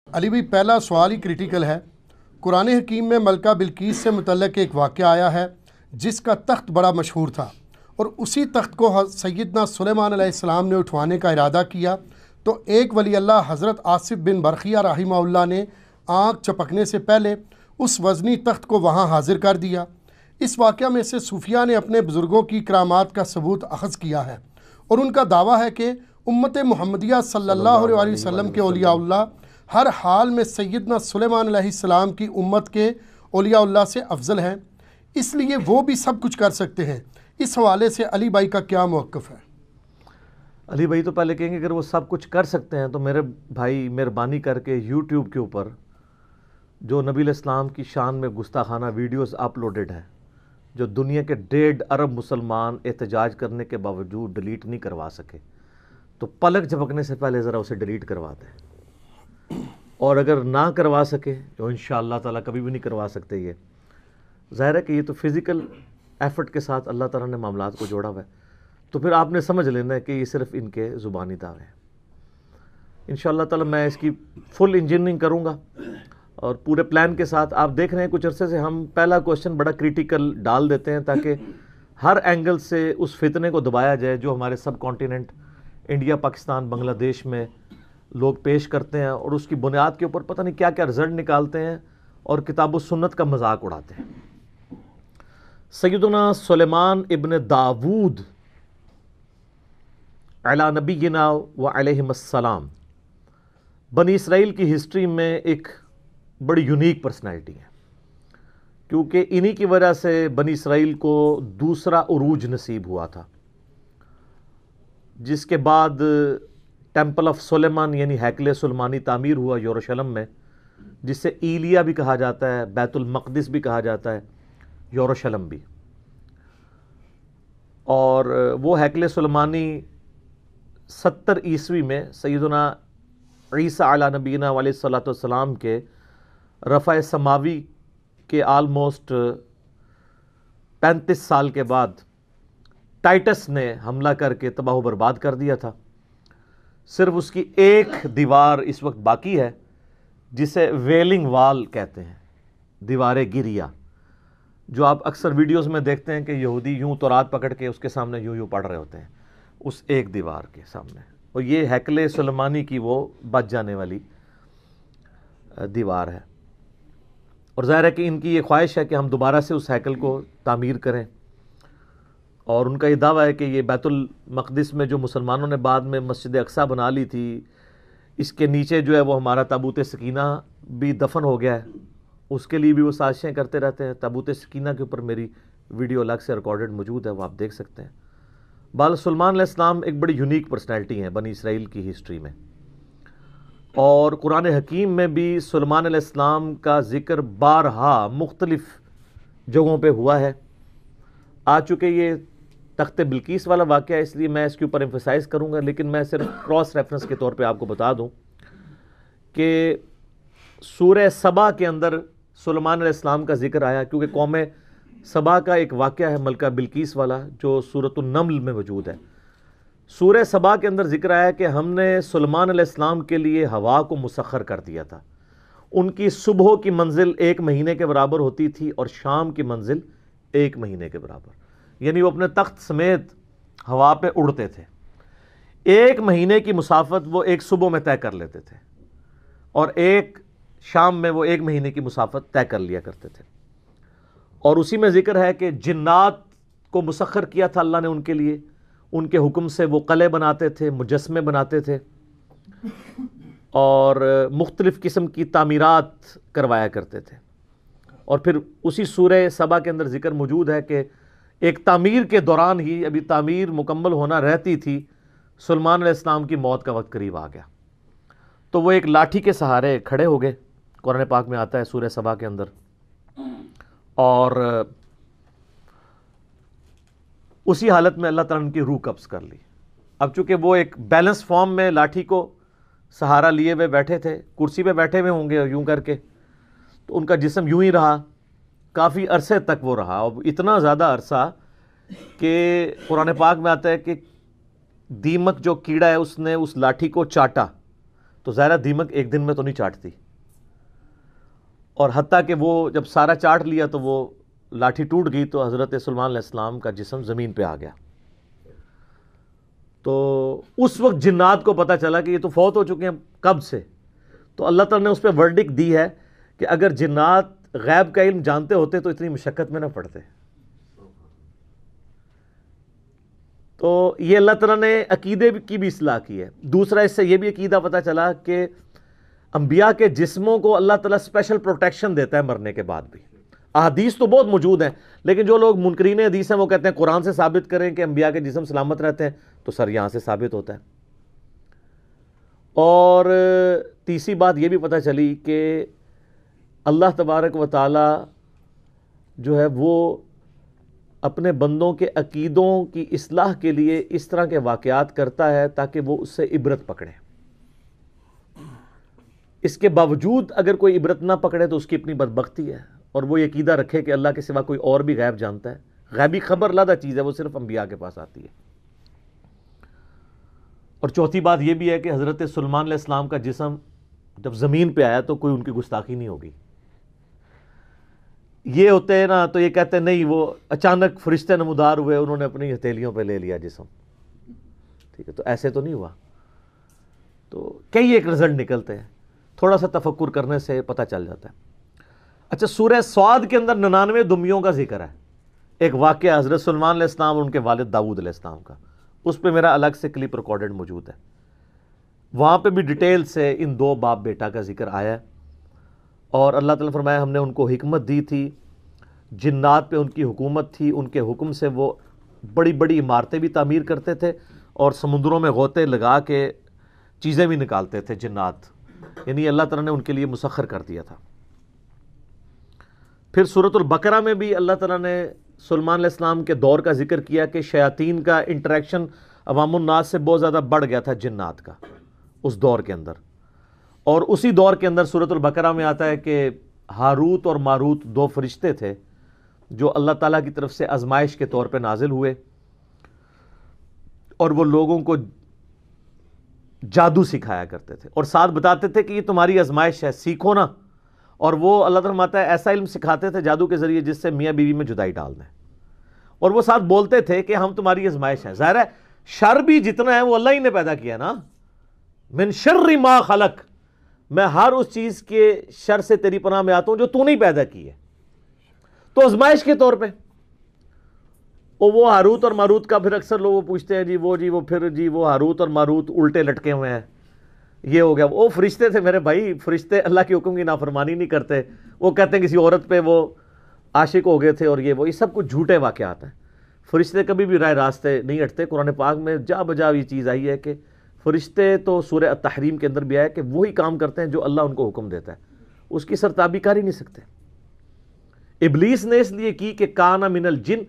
علی بھائی پہلا سوال ہی کریٹیکل ہے۔ قرآن حکیم میں ملکہ بلقیس سے متعلق ایک واقعہ آیا ہے جس کا تخت بڑا مشہور تھا، اور اسی تخت کو سیدنا سلیمان علیہ السلام نے اٹھوانے کا ارادہ کیا تو ایک ولی اللہ حضرت آصف بن برخیہ رحمہ اللہ نے آنکھ چپکنے سے پہلے اس وزنی تخت کو وہاں حاضر کر دیا۔ اس واقعہ میں سے صوفیہ نے اپنے بزرگوں کی کرامات کا ثبوت اخذ کیا ہے، اور ان کا دعویٰ ہے کہ امت محمدیہ صلی اللہ علیہ وسلم کے اولیاء اللہ ہر حال میں سیدنا سلیمان علیہ السلام کی امت کے اولیاء اللہ سے افضل ہیں، اس لیے وہ بھی سب کچھ کر سکتے ہیں۔ اس حوالے سے علی بھائی کا کیا موقف ہے؟ علی بھائی تو پہلے کہیں گے اگر وہ سب کچھ کر سکتے ہیں تو میرے بھائی مہربانی کر کے یوٹیوب کے اوپر جو نبی علیہ السلام کی شان میں گستاخانہ ویڈیوز اپلوڈڈ ہیں، جو دنیا کے 1.5 ارب مسلمان احتجاج کرنے کے باوجود ڈیلیٹ نہیں کروا سکے، تو پلک جھپکنے سے پہلے ذرا اسے ڈیلیٹ کروا دیں، اور اگر نہ کروا سکے جو انشاءاللہ تعالیٰ کبھی بھی نہیں کروا سکتے، یہ ظاہر ہے کہ یہ تو فزیکل ایفرٹ کے ساتھ اللہ تعالیٰ نے معاملات کو جوڑا ہوا ہے، تو پھر آپ نے سمجھ لینا ہے کہ یہ صرف ان کے زبانی دعوے ہیں۔ انشاءاللہ تعالیٰ میں اس کی فل انجینئرنگ کروں گا اور پورے پلان کے ساتھ۔ آپ دیکھ رہے ہیں کچھ عرصے سے ہم پہلا کوشچن بڑا کریٹیکل ڈال دیتے ہیں تاکہ ہر اینگل سے اس فتنے کو دبایا جائے جو ہمارے سب کانٹیننٹ انڈیا، پاکستان، بنگلہ دیش میں لوگ پیش کرتے ہیں، اور اس کی بنیاد کے اوپر پتہ نہیں کیا کیا رزلٹ نکالتے ہیں اور کتاب و سنت کا مذاق اڑاتے ہیں۔ سیدنا سلیمان ابن داود علی نبینا و علیہم السلام بنی اسرائیل کی ہسٹری میں ایک بڑی یونیک پرسنالٹی ہے، کیونکہ انہی کی وجہ سے بنی اسرائیل کو دوسرا عروج نصیب ہوا تھا، جس کے بعد ٹیمپل آف سلیمان یعنی ہیکل سلیمانی تعمیر ہوا یروشلم میں، جسے ایلیا بھی کہا جاتا ہے، بیت المقدس بھی کہا جاتا ہے، یروشلم بھی۔ اور وہ ہیکل سلیمانی 70 عیسوی میں سیدنا عیسیٰ علیہ نبینا علیہ الصلوۃ والسلام کے رفع سماوی کے آلموسٹ 35 سال کے بعد ٹائٹس نے حملہ کر کے تباہ و برباد کر دیا تھا۔ صرف اس کی ایک دیوار اس وقت باقی ہے جسے ویلنگ وال کہتے ہیں، دیوار گریا، جو آپ اکثر ویڈیوز میں دیکھتے ہیں کہ یہودی یوں تورات پکڑ کے اس کے سامنے یوں پڑھ رہے ہوتے ہیں، اس ایک دیوار کے سامنے، اور یہ ہیکل سلیمانی کی وہ بچ جانے والی دیوار ہے۔ اور ظاہر ہے کہ ان کی یہ خواہش ہے کہ ہم دوبارہ سے اس ہیکل کو تعمیر کریں، اور ان کا یہ دعویٰ ہے کہ یہ بیت المقدس میں جو مسلمانوں نے بعد میں مسجد اقصیٰ بنا لی تھی، اس کے نیچے جو ہے وہ ہمارا تابوت سکینہ بھی دفن ہو گیا ہے، اس کے لیے بھی وہ سازشیں کرتے رہتے ہیں۔ تابوت سکینہ کے اوپر میری ویڈیو الگ سے ریکارڈڈ موجود ہے، وہ آپ دیکھ سکتے ہیں۔ بال سلیمان علیہ السلام ایک بڑی یونیک پرسنالٹی ہیں بنی اسرائیل کی ہسٹری میں، اور قرآن حکیم میں بھی سلیمان علیہ السلام کا ذکر بارہا مختلف جگہوں پہ ہوا ہے۔ آ چکے یہ تخت بلقیس والا واقعہ، اس لیے میں اس کے اوپر ایمفسائز کروں گا، لیکن میں صرف کراس ریفرنس کے طور پہ آپ کو بتا دوں کہ سورہ سبا کے اندر سلیمان علیہ السلام کا ذکر آیا، کیونکہ قوم سبا کا ایک واقعہ ہے ملکہ بلقیس والا جو سورۃ النمل میں موجود ہے۔ سورہ سبا کے اندر ذکر آیا کہ ہم نے سلیمان علیہ السلام کے لیے ہوا کو مسخر کر دیا تھا، ان کی صبح کی منزل 1 مہینے کے برابر ہوتی تھی اور شام کی منزل 1 مہینے کے برابر، یعنی وہ اپنے تخت سمیت ہوا پہ اڑتے تھے۔ 1 مہینے کی مسافت وہ ایک صبح میں طے کر لیتے تھے، اور ایک شام میں وہ 1 مہینے کی مسافت طے کر لیا کرتے تھے۔ اور اسی میں ذکر ہے کہ جنات کو مسخر کیا تھا اللہ نے ان کے لیے، ان کے حکم سے وہ قلعے بناتے تھے، مجسمے بناتے تھے، اور مختلف قسم کی تعمیرات کروایا کرتے تھے۔ اور پھر اسی سورہ سبا کے اندر ذکر موجود ہے کہ ایک تعمیر کے دوران ہی، ابھی تعمیر مکمل ہونا رہتی تھی، سلیمان علیہ السلام کی موت کا وقت قریب آ گیا، تو وہ ایک لاٹھی کے سہارے کھڑے ہو گئے، قرآن پاک میں آتا ہے سورہ سبا کے اندر، اور اسی حالت میں اللہ تعالیٰ نے ان کی روح قبض کر لی۔ اب چونکہ وہ ایک بیلنس فارم میں لاٹھی کو سہارا لیے ہوئے بیٹھے تھے، کرسی پہ بیٹھے ہوئے ہوں گے یوں کر کے، تو ان کا جسم یوں ہی رہا، کافی عرصے تک وہ رہا، اور اتنا زیادہ عرصہ کہ قرآن پاک میں آتا ہے کہ دیمک جو کیڑا ہے اس نے اس لاٹھی کو چاٹا، تو ظاہرہ دیمک ایک دن میں تو نہیں چاٹتی، اور حتیٰ کہ وہ جب سارا چاٹ لیا تو وہ لاٹھی ٹوٹ گئی تو حضرت سلیمان علیہ السلام کا جسم زمین پہ آ گیا. تو اس وقت جنات کو پتہ چلا کہ یہ تو فوت ہو چکے ہیں کب سے. تو اللہ تعالیٰ نے اس پہ ورڈکٹ دی ہے کہ اگر جنات غیب کا علم جانتے ہوتے تو اتنی مشقت میں نہ پڑتے. تو یہ اللہ تعالیٰ نے عقیدے کی بھی اصلاح کی ہے. دوسرا اس سے یہ بھی عقیدہ پتہ چلا کہ انبیاء کے جسموں کو اللہ تعالیٰ اسپیشل پروٹیکشن دیتا ہے مرنے کے بعد بھی. احادیث تو بہت موجود ہیں، لیکن جو لوگ منکرین حدیث ہیں وہ کہتے ہیں قرآن سے ثابت کریں کہ انبیاء کے جسم سلامت رہتے ہیں، تو سر یہاں سے ثابت ہوتا ہے. اور تیسری بات یہ بھی پتہ چلی کہ اللہ تبارک و تعالی جو ہے وہ اپنے بندوں کے عقیدوں کی اصلاح کے لیے اس طرح کے واقعات کرتا ہے تاکہ وہ اس سے عبرت پکڑیں. اس کے باوجود اگر کوئی عبرت نہ پکڑے تو اس کی اپنی بدبختی ہے، اور وہ یہ عقیدہ رکھے کہ اللہ کے سوا کوئی اور بھی غیب جانتا ہے. غیبی خبر علیحدہ چیز ہے، وہ صرف انبیاء کے پاس آتی ہے. اور چوتھی بات یہ بھی ہے کہ حضرت سلیمان علیہ السلام کا جسم جب زمین پہ آیا تو کوئی ان کی گستاخی نہیں ہوگی. یہ ہوتے ہیں نا تو یہ کہتے ہیں نہیں وہ اچانک فرشتے نمودار ہوئے، انہوں نے اپنی ہتھیلیوں پہ لے لیا جسم. ٹھیک ہے، تو ایسے تو نہیں ہوا. تو کئی ایک رزلٹ نکلتے ہیں، تھوڑا سا تفکر کرنے سے پتہ چل جاتا ہے. اچھا، سورہ صاد کے اندر 99 دمیوں کا ذکر ہے. ایک واقعہ حضرت سلیمان علیہ السلام اور ان کے والد داؤد علیہ السلام کا، اس پہ میرا الگ سے کلپ ریکارڈڈ موجود ہے. وہاں پہ بھی ڈیٹیل سے ان دو باپ بیٹا کا ذکر آیا ہے. اور اللہ تعالیٰ نے فرمایا ہم نے ان کو حکمت دی تھی، جنات پہ ان کی حکومت تھی، ان کے حکم سے وہ بڑی بڑی عمارتیں بھی تعمیر کرتے تھے اور سمندروں میں غوطے لگا کے چیزیں بھی نکالتے تھے جنات. یعنی اللہ تعالیٰ نے ان کے لیے مسخر کر دیا تھا. پھر سورۃ البقرہ میں بھی اللہ تعالیٰ نے سلیمان علیہ السلام کے دور کا ذکر کیا کہ شیاطین کا انٹریکشن عوام الناس سے بہت زیادہ بڑھ گیا تھا جنات کا اس دور کے اندر. اور اسی دور کے اندر سورۃ البقرہ میں آتا ہے کہ ہاروت اور ماروت دو فرشتے تھے جو اللہ تعالیٰ کی طرف سے آزمائش کے طور پہ نازل ہوئے، اور وہ لوگوں کو جادو سکھایا کرتے تھے اور ساتھ بتاتے تھے کہ یہ تمہاری آزمائش ہے، سیکھو نا. اور وہ اللہ تعالیٰ فرماتا ہے ایسا علم سکھاتے تھے جادو کے ذریعے جس سے میاں بیوی میں جدائی ڈال دیں. اور وہ ساتھ بولتے تھے کہ ہم تمہاری آزمائش ہے. ظاہر ہے شر بھی جتنا ہے وہ اللہ ہی نے پیدا کیا نا. من شر ما خلق، میں ہر اس چیز کے شر سے تیری پناہ میں آتا ہوں جو تو نہیں پیدا کی ہے. تو آزمائش کے طور پہ وہ ہاروت اور ماروت کا پھر اکثر لوگ پوچھتے ہیں وہ ہاروت اور ماروت الٹے لٹکے ہوئے ہیں، یہ ہو گیا. وہ فرشتے تھے میرے بھائی، فرشتے اللہ کے حکم کی نافرمانی نہیں کرتے. وہ کہتے ہیں کسی عورت پہ وہ عاشق ہو گئے تھے اور یہ سب کچھ جھوٹے واقعات ہیں. فرشتے کبھی بھی رائے راستے نہیں ہٹتے. قرآن پاک میں جا بجا یہ چیز آئی ہے کہ فرشتے تو سورہ التحریم کے اندر بھی آیا کہ وہی کام کرتے ہیں جو اللہ ان کو حکم دیتا ہے، اس کی سرتابی کر ہی نہیں سکتے. ابلیس نے اس لیے کی کہ کان من الجن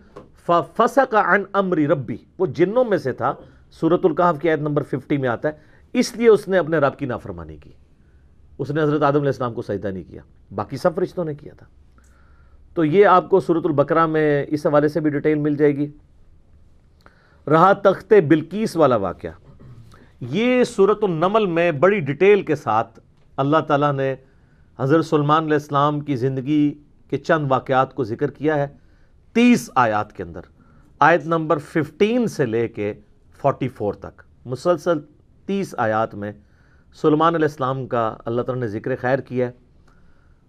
ففسق عن امر ربی، وہ جنوں میں سے تھا. سورۃ الکہف کی آیت نمبر 50 میں آتا ہے اس لیے اس نے اپنے رب کی نافرمانی کی. اس نے حضرت آدم علیہ السلام کو سجدہ نہیں کیا، باقی سب فرشتوں نے کیا تھا. تو یہ آپ کو سورۃ البقرہ میں اس حوالے سے بھی ڈیٹیل مل جائے گی. رہا تخت بلقیس والا واقعہ، یہ سورۃ النمل میں بڑی ڈیٹیل کے ساتھ اللہ تعالیٰ نے حضرت سلیمان علیہ السلام کی زندگی کے چند واقعات کو ذکر کیا ہے 30 آیات کے اندر. آیت نمبر 15 سے لے کے 44 تک مسلسل 30 آیات میں سلیمان علیہ السلام کا اللہ تعالیٰ نے ذکر خیر کیا ہے.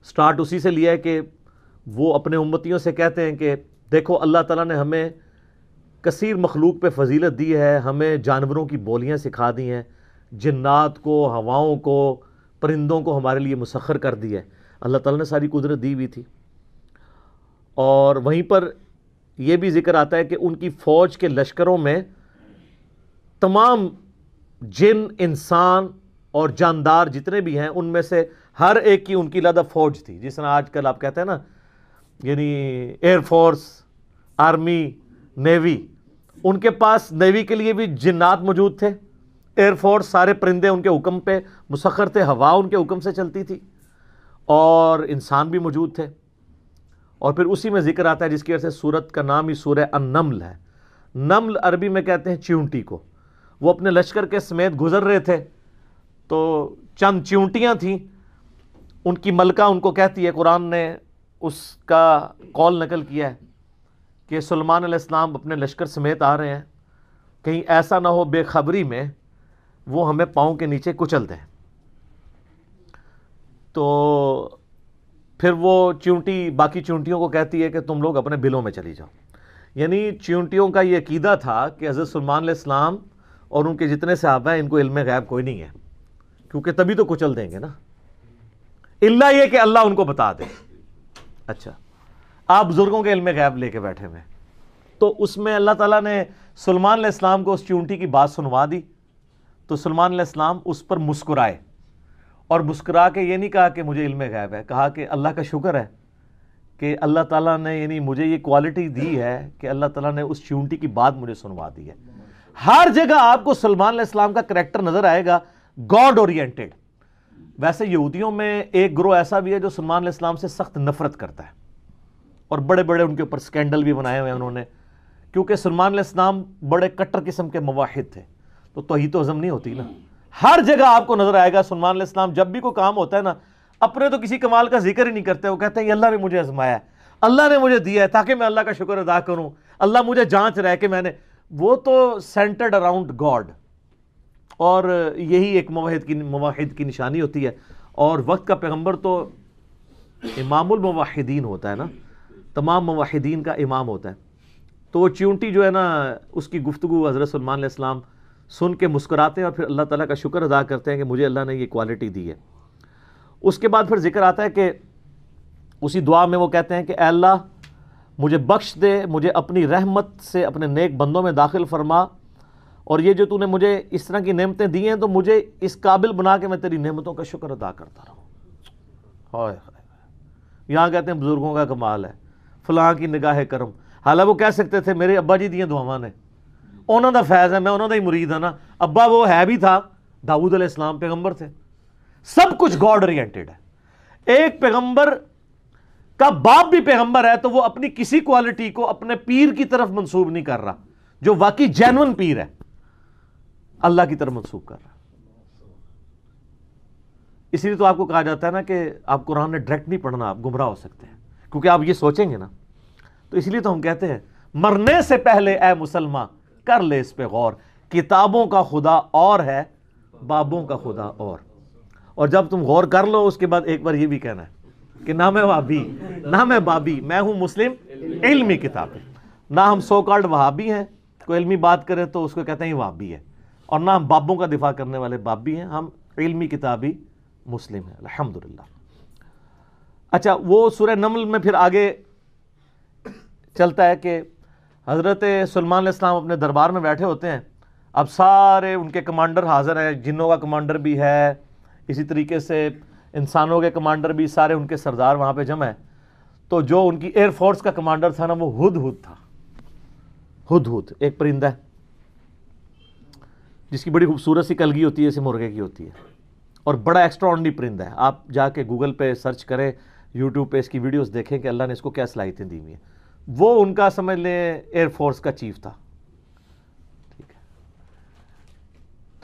سٹارٹ اسی سے لیا ہے کہ وہ اپنے امتیوں سے کہتے ہیں کہ دیکھو اللہ تعالیٰ نے ہمیں کثیر مخلوق پہ فضیلت دی ہے، ہمیں جانوروں کی بولیاں سکھا دی ہیں، جنات کو، ہواؤں کو، پرندوں کو ہمارے لیے مسخر کر دی ہے. اللہ تعالیٰ نے ساری قدرت دی ہوئی تھی. اور وہیں پر یہ بھی ذکر آتا ہے کہ ان کی فوج کے لشکروں میں تمام جن، انسان اور جاندار جتنے بھی ہیں ان میں سے ہر ایک کی ان کی علیحدہ فوج تھی. جس طرح آج کل آپ کہتے ہیں نا یعنی ایئر فورس، آرمی، نیوی، ان کے پاس نیوی کے لیے بھی جنات موجود تھے. ایئر فورس سارے پرندے ان کے حکم پہ مسخر تھے، ہوا ان کے حکم سے چلتی تھی، اور انسان بھی موجود تھے. اور پھر اسی میں ذکر آتا ہے جس کی وجہ سے سورت کا نام ہی سورہ النمل ہے. نمل عربی میں کہتے ہیں چیونٹی کو. وہ اپنے لشکر کے سمیت گزر رہے تھے تو چند چیونٹیاں تھیں، ان کی ملکہ ان کو کہتی ہے، قرآن نے اس کا قول نقل کیا ہے کہ سلیمان علیہ السلام اپنے لشکر سمیت آ رہے ہیں، کہیں ایسا نہ ہو بے خبری میں وہ ہمیں پاؤں کے نیچے کچل دیں۔ تو پھر وہ چیونٹی باقی چیونٹیوں کو کہتی ہے کہ تم لوگ اپنے بلوں میں چلی جاؤ۔ یعنی چیونٹیوں کا یہ عقیدہ تھا کہ حضرت سلیمان علیہ السلام اور ان کے جتنے صحابہ ہیں ان کو علم غیب کوئی نہیں ہے، کیونکہ تبھی تو کچل دیں گے نا، الا یہ کہ اللہ ان کو بتا دے۔ اچھا، آپ بزرگوں کے علم غیب لے کے بیٹھے ہوئے، تو اس میں اللہ تعالیٰ نے سلیمان علیہ السلام کو اس چیونٹی کی بات سنوا دی، تو سلیمان علیہ السلام اس پر مسکرائے، اور مسکرا کے یہ نہیں کہا کہ مجھے علم غیب ہے، کہا کہ اللہ کا شکر ہے کہ اللہ تعالیٰ نے یعنی مجھے یہ کوالٹی دی ہے کہ اللہ تعالیٰ نے اس چیونٹی کی بات مجھے سنوا دی ہے۔ ہر جگہ آپ کو سلیمان علیہ السلام کا کریکٹر نظر آئے گا، گاڈ اورینٹڈ۔ ویسے یہودیوں میں ایک گروہ ایسا بھی ہے جو سلیمان علیہ السلام سے سخت نفرت کرتا ہے، اور بڑے بڑے ان کے اوپر سکینڈل بھی بنائے ہوئے ہیں انہوں نے، کیونکہ سلیمان علیہ السلام بڑے کٹر قسم کے موحد تھے، تو توحید و عزم نہیں ہوتی نا۔ ہر جگہ آپ کو نظر آئے گا سلیمان علیہ السلام جب بھی کوئی کام ہوتا ہے نا، اپنے تو کسی کمال کا ذکر ہی نہیں کرتے، وہ کہتے ہیں یہ اللہ نے مجھے آزمایا ہے، اللہ نے مجھے دیا ہے تاکہ میں اللہ کا شکر ادا کروں، اللہ مجھے جانچ رہا ہے کہ میں نے، وہ تو سینٹرڈ اراؤنڈ گاڈ، اور یہی ایک موحد کی نشانی ہوتی ہے۔ اور وقت کا پیغمبر تو امام الموحدین ہوتا ہے نا، تمام موحدین کا امام ہوتا ہے۔ تو وہ چیونٹی جو ہے نا، اس کی گفتگو حضرت سلیمان علیہ السلام سن کے مسکراتے ہیں، اور پھر اللہ تعالیٰ کا شکر ادا کرتے ہیں کہ مجھے اللہ نے یہ کوالٹی دی ہے۔ اس کے بعد پھر ذکر آتا ہے کہ اسی دعا میں وہ کہتے ہیں کہ اے اللہ مجھے بخش دے، مجھے اپنی رحمت سے اپنے نیک بندوں میں داخل فرما، اور یہ جو تو نے مجھے اس طرح کی نعمتیں دی ہیں تو مجھے اس قابل بنا کہ میں تیری نعمتوں کا شکر ادا کرتا رہوں۔ ہائے ہائے، یہاں کہتے ہیں بزرگوں کا کمال ہے، فلاں کی نگاہ کرم، حالانکہ وہ کہہ سکتے تھے میرے ابا جی دیاں دعاواں نے، انہوں دا فیض ہے، میں انہوں دا ہی مرید ہوں نا، ابا وہ ہے بھی تھا، داؤد علیہ السلام پیغمبر تھے، سب کچھ گاڈ اورینٹڈ ہے۔ ایک پیغمبر کا باپ بھی پیغمبر ہے تو وہ اپنی کسی کوالٹی کو اپنے پیر کی طرف منسوب نہیں کر رہا، جو واقعی جینون پیر ہے اللہ کی طرف منسوب کر رہا۔ اسی لیے تو آپ کو کہا جاتا ہے نا کہ آپ قرآن نے ڈائریکٹ نہیں پڑھنا، آپ گمراہ ہو سکتے ہیں، کیونکہ آپ یہ سوچیں گے نا۔ تو اس لیے تو ہم کہتے ہیں مرنے سے پہلے اے مسلمان کر لے اس پہ غور، کتابوں کا خدا اور ہے، بابوں کا خدا اور جب تم غور کر لو اس کے بعد ایک بار یہ بھی کہنا ہے کہ نہ میں وہابی نہ میں بابی، میں ہوں مسلم علمی کتاب، نہ ہم سو کالڈ وہابی ہیں، کوئی علمی بات کرے تو اس کو کہتے ہیں یہ وہابی ہے، اور نہ ہم بابوں کا دفاع کرنے والے بابی ہیں، ہم علمی کتابی مسلم ہیں الحمدللہ۔ اچھا، وہ سورہ نمل میں پھر آگے چلتا ہے کہ حضرت سلیمان علیہ السلام اپنے دربار میں بیٹھے ہوتے ہیں، اب سارے ان کے کمانڈر حاضر ہیں، جنوں کا کمانڈر بھی ہے، اسی طریقے سے انسانوں کے کمانڈر بھی، سارے ان کے سردار وہاں پہ جمع ہیں۔ تو جو ان کی ایئر فورس کا کمانڈر تھا نا، وہ ہدہد تھا۔ ہدہد ایک پرندہ ہے جس کی بڑی خوبصورت سی کلگی ہوتی ہے، اسے مرغے کی ہوتی ہے، اور بڑا ایکسٹرا آرڈنری پرندہ ہے۔ آپ جا کے گوگل پہ سرچ کریں، یوٹیوب پہ اس کی ویڈیوز دیکھیں کہ اللہ نے اس کو کیا صلاحیتیں دی ہوئی ہیں۔ وہ ان کا سمجھ لیں ایئر فورس کا چیف تھا، ٹھیک ہے۔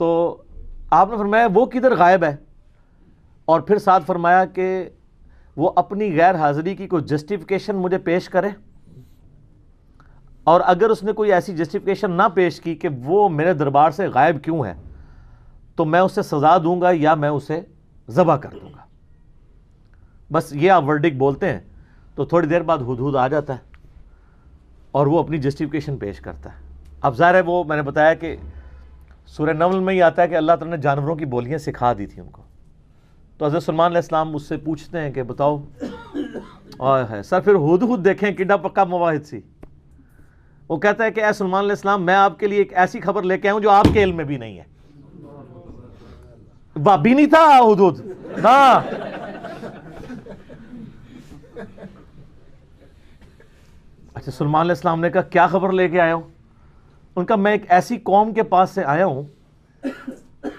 تو آپ نے فرمایا وہ کدھر غائب ہے، اور پھر ساتھ فرمایا کہ وہ اپنی غیر حاضری کی کوئی جسٹیفیکیشن مجھے پیش کرے، اور اگر اس نے کوئی ایسی جسٹیفیکیشن نہ پیش کی کہ وہ میرے دربار سے غائب کیوں ہے، تو میں اسے سزا دوں گا یا میں اسے ذبح کر دوں گا۔ بس یہ آپ ورڈک بولتے ہیں تو تھوڑی دیر بعد ہدہد آ جاتا ہے اور وہ اپنی جسٹیفیکیشن پیش کرتا ہے۔ اب ظاہر ہے وہ میں نے بتایا کہ سورہ نمل میں ہی آتا ہے کہ اللہ تعالیٰ نے جانوروں کی بولیاں سکھا دی تھی ان کو۔ تو حضرت سلیمان علیہ السلام اس سے پوچھتے ہیں کہ بتاؤ، ہے سر پھر ہدہد دیکھیں کڈا پکا موحد سی۔ وہ کہتا ہے کہ اے سلیمان علیہ السلام، میں آپ کے لیے ایک ایسی خبر لے کے آیا ہوں جو آپ کے علم میں بھی نہیں ہے۔ بابی نہیں تھا ہدہد نا۔ اچھا، سلیمان علیہ السلام نے کہا کیا خبر لے کے آیا ہوں؟ ان کا میں ایک ایسی قوم کے پاس سے آیا ہوں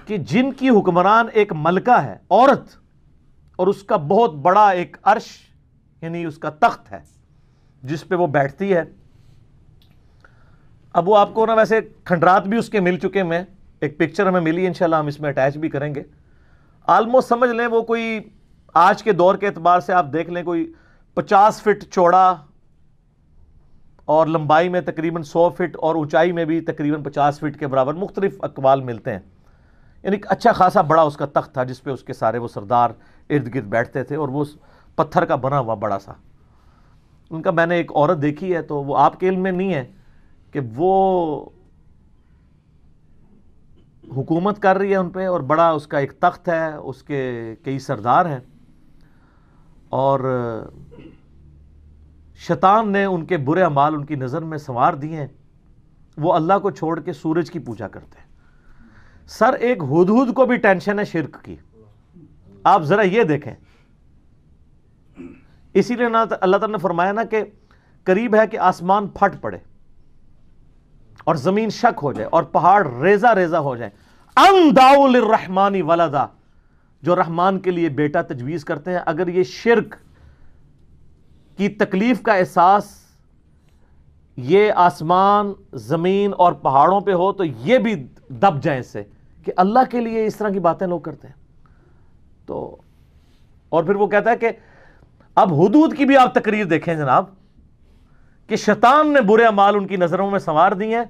کہ جن کی حکمران ایک ملکہ ہے، عورت، اور اس کا بہت بڑا ایک عرش یعنی اس کا تخت ہے جس پہ وہ بیٹھتی ہے۔ اب وہ آپ کو نا ویسے کھنڈرات بھی اس کے مل چکے، میں ایک پکچر ہمیں ملی، انشاءاللہ ہم اس میں اٹیچ بھی کریں گے۔ آلموسٹ سمجھ لیں وہ کوئی آج کے دور کے اعتبار سے آپ دیکھ لیں کوئی 50 فٹ چوڑا اور لمبائی میں تقریباً 100 فٹ اور اونچائی میں بھی تقریباً 50 فٹ کے برابر، مختلف اقوال ملتے ہیں. یعنی اچھا خاصا بڑا اس کا تخت تھا جس پہ اس کے سارے وہ سردار ارد گرد بیٹھتے تھے، اور وہ پتھر کا بنا ہوا بڑا سا. ان کا میں نے ایک عورت دیکھی ہے، تو وہ آپ کے علم میں نہیں ہے کہ وہ حکومت کر رہی ہے ان پہ، اور بڑا اس کا ایک تخت ہے، اس کے کئی سردار ہیں، اور شیطان نے ان کے برے اعمال ان کی نظر میں سنوار دیے ہیں. وہ اللہ کو چھوڑ کے سورج کی پوجا کرتے ہیں. سر ایک ہدہد کو بھی ٹینشن ہے شرک کی. آپ ذرا یہ دیکھیں، اسی لیے اللہ تعالیٰ نے فرمایا نا کہ قریب ہے کہ آسمان پھٹ پڑے اور زمین شک ہو جائے اور پہاڑ ریزہ ریزہ ہو جائے. ان دعوا للرحمن ولدا، جو رحمان کے لیے بیٹا تجویز کرتے ہیں، اگر یہ شرک کی تکلیف کا احساس یہ آسمان زمین اور پہاڑوں پہ ہو تو یہ بھی دب جائیں اس سے کہ اللہ کے لیے اس طرح کی باتیں لوگ کرتے ہیں. تو اور پھر وہ کہتا ہے کہ اب حدود کی بھی آپ تقریر دیکھیں جناب، کہ شیطان نے برے اعمال ان کی نظروں میں سنوار دی ہیں،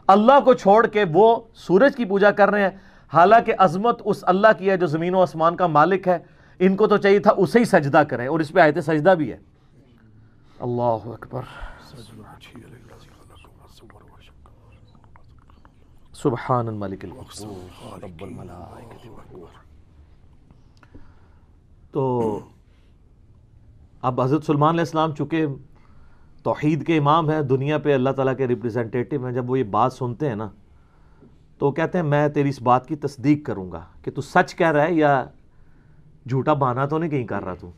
اللہ کو چھوڑ کے وہ سورج کی پوجا کر رہے ہیں، حالانکہ عظمت اس اللہ کی ہے جو زمین و آسمان کا مالک ہے. ان کو تو چاہیے تھا اسے ہی سجدہ کریں، اور اس پہ آیت سجدہ بھی ہے. اللہ اکبر، سبحان الملک القدوس رب الملائکۃ والروح. تو اب حضرت سلیمان علیہ السلام چونکہ توحید کے امام ہیں، دنیا پہ اللہ تعالیٰ کے ریپرزینٹیٹیو ہیں، جب وہ یہ بات سنتے ہیں نا تو وہ کہتے ہیں میں تیری اس بات کی تصدیق کروں گا کہ تو سچ کہہ رہا ہے یا جھوٹا بہانا تو نہیں کہیں کر رہا تو.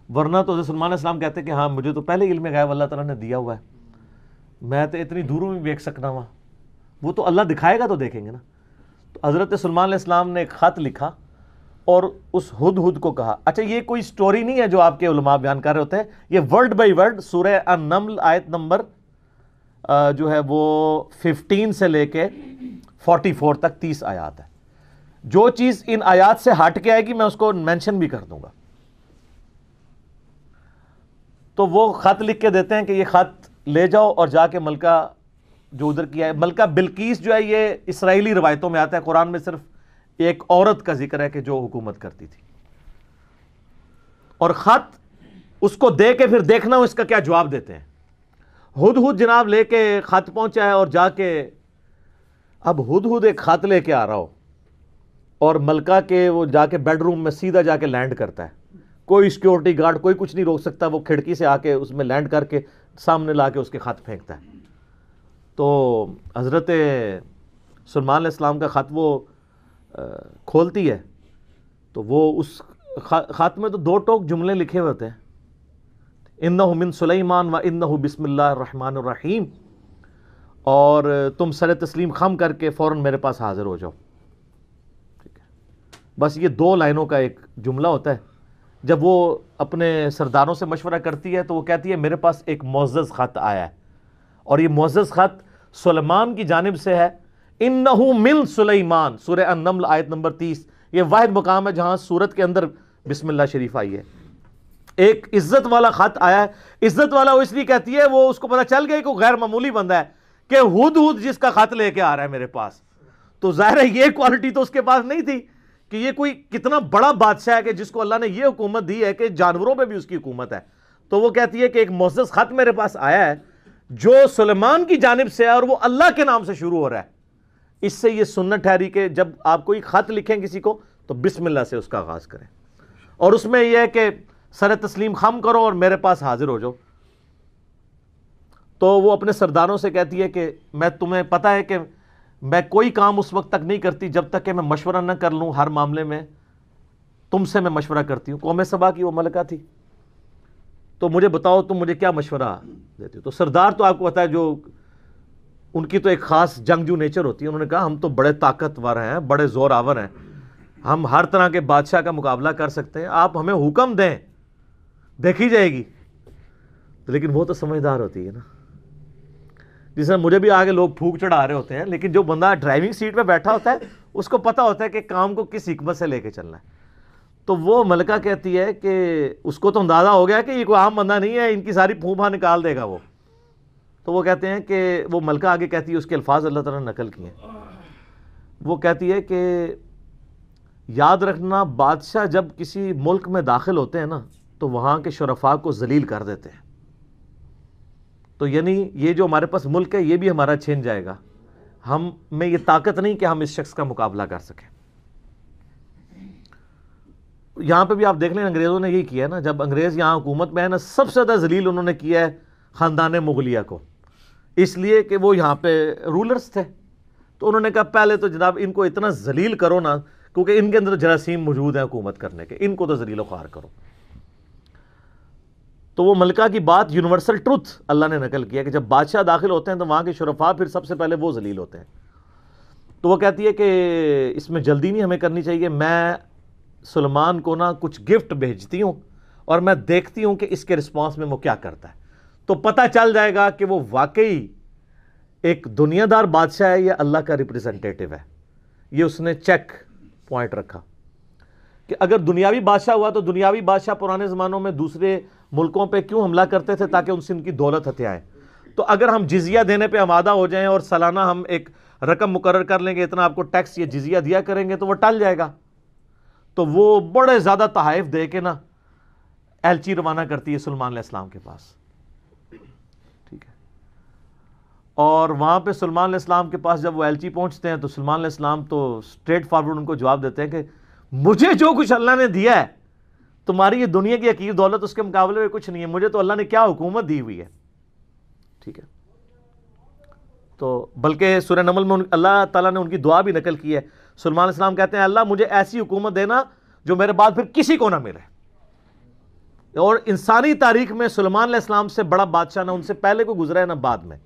ورنہ تو حضرت سلیمان علیہ السلام کہتے ہیں کہ ہاں مجھے تو پہلے علم غیب اللہ تعالیٰ نے دیا ہوا ہے، میں تو اتنی دوروں میں دیکھ سکنا ہوا. وہ تو اللہ دکھائے گا تو دیکھیں گے نا. تو حضرت سلیمان علیہ السلام نے ایک خط لکھا اور اس ہدہد کو کہا. اچھا یہ کوئی سٹوری نہیں ہے جو آپ کے علماء بیان کر رہے ہوتے ہیں، یہ ورڈ بائی ورڈ سورہ النمل آیت نمبر جو ہے وہ 15 سے لے کے 44 تک 30 آیات ہے. جو چیز ان آیات سے ہٹ کے آئے گی میں اس کو مینشن بھی کر دوں گا. تو وہ خط لکھ کے دیتے ہیں کہ یہ خط لے جاؤ اور جا کے ملکہ جو ادھر کیا ہے، ملکہ بلقیس جو ہے یہ اسرائیلی روایتوں میں آتا ہے، قرآن میں صرف ایک عورت کا ذکر ہے کہ جو حکومت کرتی تھی. اور خط اس کو دے کے پھر دیکھنا اس کا کیا جواب دیتے ہیں. ہدہد جناب لے کے خط پہنچا ہے اور جا کے اب ہدہد ایک خط لے کے آ رہا ہو اور ملکہ کے وہ جا کے بیڈ روم میں سیدھا جا کے لینڈ کرتا ہے. کوئی سیکیورٹی گارڈ کوئی کچھ نہیں روک سکتا، وہ کھڑکی سے آ کے اس میں لینڈ کر کے سامنے لا کے اس کے خط پھینکتا ہے. تو حضرت سلیمان علیہ السلام کا خط وہ کھولتی ہے تو وہ اس خط میں تو 2 ٹوک جملے لکھے ہوتے ہیں، انہ من سلیمان و انہ بسم اللہ الرحمن الرحیم، اور تم سر تسلیم خم کر کے فوراً میرے پاس حاضر ہو جاؤ. ٹھیک ہے، بس یہ 2 لائنوں کا ایک جملہ ہوتا ہے. جب وہ اپنے سرداروں سے مشورہ کرتی ہے تو وہ کہتی ہے میرے پاس ایک معزز خط آیا ہے، اور یہ معزز خط سلیمان کی جانب سے ہے. انہو من سلیمان، سورہ النمل آیت نمبر 30. یہ واحد مقام ہے جہاں سورت کے اندر بسم اللہ شریف آئی ہے. ایک عزت والا خط آیا ہے. عزت والا وہ اس لیے کہتی ہے وہ اس کو پتہ چل گیا کہ وہ غیر معمولی بندہ ہے کہ ہدہد جس کا خط لے کے آ رہا ہے میرے پاس. تو ظاہر ہے یہ کوالٹی تو اس کے پاس نہیں تھی کہ یہ کوئی کتنا بڑا بادشاہ ہے کہ جس کو اللہ نے یہ حکومت دی ہے کہ جانوروں پہ بھی اس کی حکومت ہے. تو وہ کہتی ہے کہ ایک معزز خط میرے پاس آیا ہے جو سلیمان کی جانب سے ہے اور وہ اللہ کے نام سے شروع ہو رہا ہے. اس سے یہ سنت ٹھہری کہ جب آپ کوئی خط لکھیں کسی کو تو بسم اللہ سے اس کا آغاز کریں، اور اس میں یہ ہے کہ سر تسلیم خم کرو اور میرے پاس حاضر ہو جاؤ. تو وہ اپنے سرداروں سے کہتی ہے کہ میں تمہیں پتہ ہے کہ میں کوئی کام اس وقت تک نہیں کرتی جب تک کہ میں مشورہ نہ کر لوں. ہر معاملے میں تم سے میں مشورہ کرتی ہوں. قوم سبا کی وہ ملکہ تھی. تو مجھے بتاؤ تم مجھے کیا مشورہ دیتے ہو. تو سردار تو آپ کو پتہ ہے جو ان کی تو ایک خاص جنگجو نیچر ہوتی ہے. انہوں نے کہا ہم تو بڑے طاقتور ہیں، بڑے زور آور ہیں، ہم ہر طرح کے بادشاہ کا مقابلہ کر سکتے ہیں، آپ ہمیں حکم دیں دیکھی جائے گی. لیکن وہ تو سمجھدار ہوتی ہے نا، جس میں مجھے بھی آگے لوگ پھونک چڑھا رہے ہوتے ہیں، لیکن جو بندہ ڈرائیونگ سیٹ پہ بیٹھا ہوتا ہے اس کو پتہ ہوتا ہے کہ کام کو کس حکمت سے لے کے چلنا ہے. تو وہ ملکہ کہتی ہے کہ اس کو تو اندازہ ہو گیا کہ یہ کوئی عام بندہ نہیں ہے، ان کی ساری پھوپھا نکال دے گا وہ. تو وہ کہتے ہیں کہ وہ ملکہ آگے کہتی ہے، اس کے الفاظ اللہ تعالیٰ نے نقل کیے ہیں. وہ کہتی ہے کہ یاد رکھنا بادشاہ جب کسی ملک میں داخل ہوتے ہیں نا تو وہاں کے شرفاء کو ذلیل کر دیتے ہیں. تو یعنی یہ جو ہمارے پاس ملک ہے یہ بھی ہمارا چھن جائے گا، ہم میں یہ طاقت نہیں کہ ہم اس شخص کا مقابلہ کر سکیں. یہاں پہ بھی آپ دیکھ لیں انگریزوں نے یہی کیا ہے نا، جب انگریز یہاں حکومت میں ہے نا سب سے زیادہ ذلیل انہوں نے کیا ہے خاندان مغلیہ کو، اس لیے کہ وہ یہاں پہ رولرز تھے. تو انہوں نے کہا پہلے تو جناب ان کو اتنا ذلیل کرو نا، کیونکہ ان کے اندر جراثیم موجود ہیں حکومت کرنے کے، ان کو تو ذلیل و خوار کرو. تو وہ ملکہ کی بات یونیورسل ٹروتھ اللہ نے نقل کیا کہ جب بادشاہ داخل ہوتے ہیں تو وہاں کے شرفاء پھر سب سے پہلے وہ ذلیل ہوتے ہیں. تو وہ کہتی ہے کہ اس میں جلدی نہیں ہمیں کرنی چاہیے، میں سلمان کو نا کچھ گفٹ بھیجتی ہوں اور میں دیکھتی ہوں کہ اس کے رسپانس میں وہ کیا کرتا ہے، تو پتہ چل جائے گا کہ وہ واقعی ایک دنیا دار بادشاہ ہے یا اللہ کا ریپریزنٹیٹو ہے. یہ اس نے چیک پوائنٹ رکھا کہ اگر دنیاوی بادشاہ ہوا تو دنیاوی بادشاہ پرانے زمانوں میں دوسرے ملکوں پہ کیوں حملہ کرتے تھے؟ تاکہ ان سے ان کی دولت ہتھیائیں. تو اگر ہم جزیہ دینے پہ آمادہ ہو جائیں اور سالانہ ہم ایک رقم مقرر کر لیں گے اتنا آپ کو ٹیکس یا جزیہ دیا کریں گے تو وہ ٹل جائے گا. تو وہ بڑے زیادہ تحائف دے کے نا ایلچی روانہ کرتی ہے سلمان علیہ السلام کے پاس. ٹھیک ہے، اور وہاں پہ سلمان علیہ السلام کے پاس جب وہ ایلچی پہنچتے ہیں تو سلمان علیہ السلام تو اسٹریٹ فارورڈ ان کو جواب دیتے ہیں کہ مجھے جو کچھ اللہ نے دیا ہے تمہاری یہ دنیا کی حقیر دولت اس کے مقابلے میں کچھ نہیں ہے، مجھے تو اللہ نے کیا حکومت دی ہوئی ہے. ٹھیک ہے، تو بلکہ سورہ نمل میں اللہ تعالیٰ نے ان کی دعا بھی نقل کی ہے. سلمان علیہ السلام کہتے ہیں اللہ مجھے ایسی حکومت دینا جو میرے بعد پھر کسی کو نہ ملے. اور انسانی تاریخ میں سلمان علیہ السلام سے بڑا بادشاہ نہ ان سے پہلے کو گزرا ہے نہ بعد میں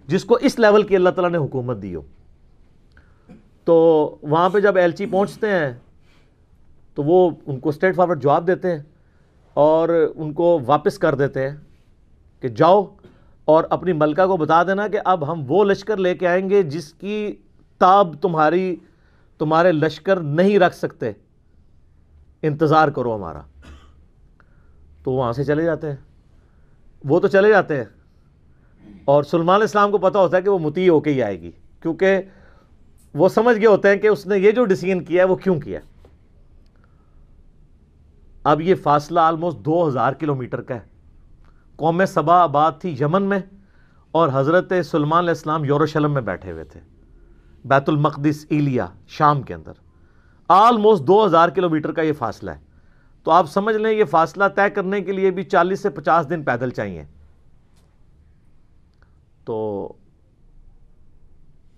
جس کو اس لیول کی اللہ تعالیٰ نے حکومت دی ہو. تو وہاں پہ جب ایلچی پہنچتے ہیں تو وہ ان کو اسٹریٹ فارورڈ جواب دیتے ہیں اور ان کو واپس کر دیتے ہیں کہ جاؤ اور اپنی ملکہ کو بتا دینا کہ اب ہم وہ لشکر لے کے آئیں گے جس کی تاب تمہارے لشکر نہیں رکھ سکتے، انتظار کرو ہمارا. تو وہاں سے چلے جاتے ہیں، وہ تو چلے جاتے ہیں اور سلمان علیہ السلام کو پتہ ہوتا ہے کہ وہ مطیع ہو کے ہی آئے گی، کیونکہ وہ سمجھ گئے ہوتے ہیں کہ اس نے یہ جو ڈیسیژن کیا ہے وہ کیوں کیا ہے. اب یہ فاصلہ آلموسٹ 2000 کلومیٹر کا ہے. قوم سبا آباد تھی یمن میں اور حضرت سلمان علیہ السلام یروشلم میں بیٹھے ہوئے تھے، بیت المقدس ایلیا شام کے اندر. آلموسٹ 2000 کلومیٹر کا یہ فاصلہ ہے. تو آپ سمجھ لیں یہ فاصلہ طے کرنے کے لیے بھی 40 سے 50 دن پیدل چاہیے. تو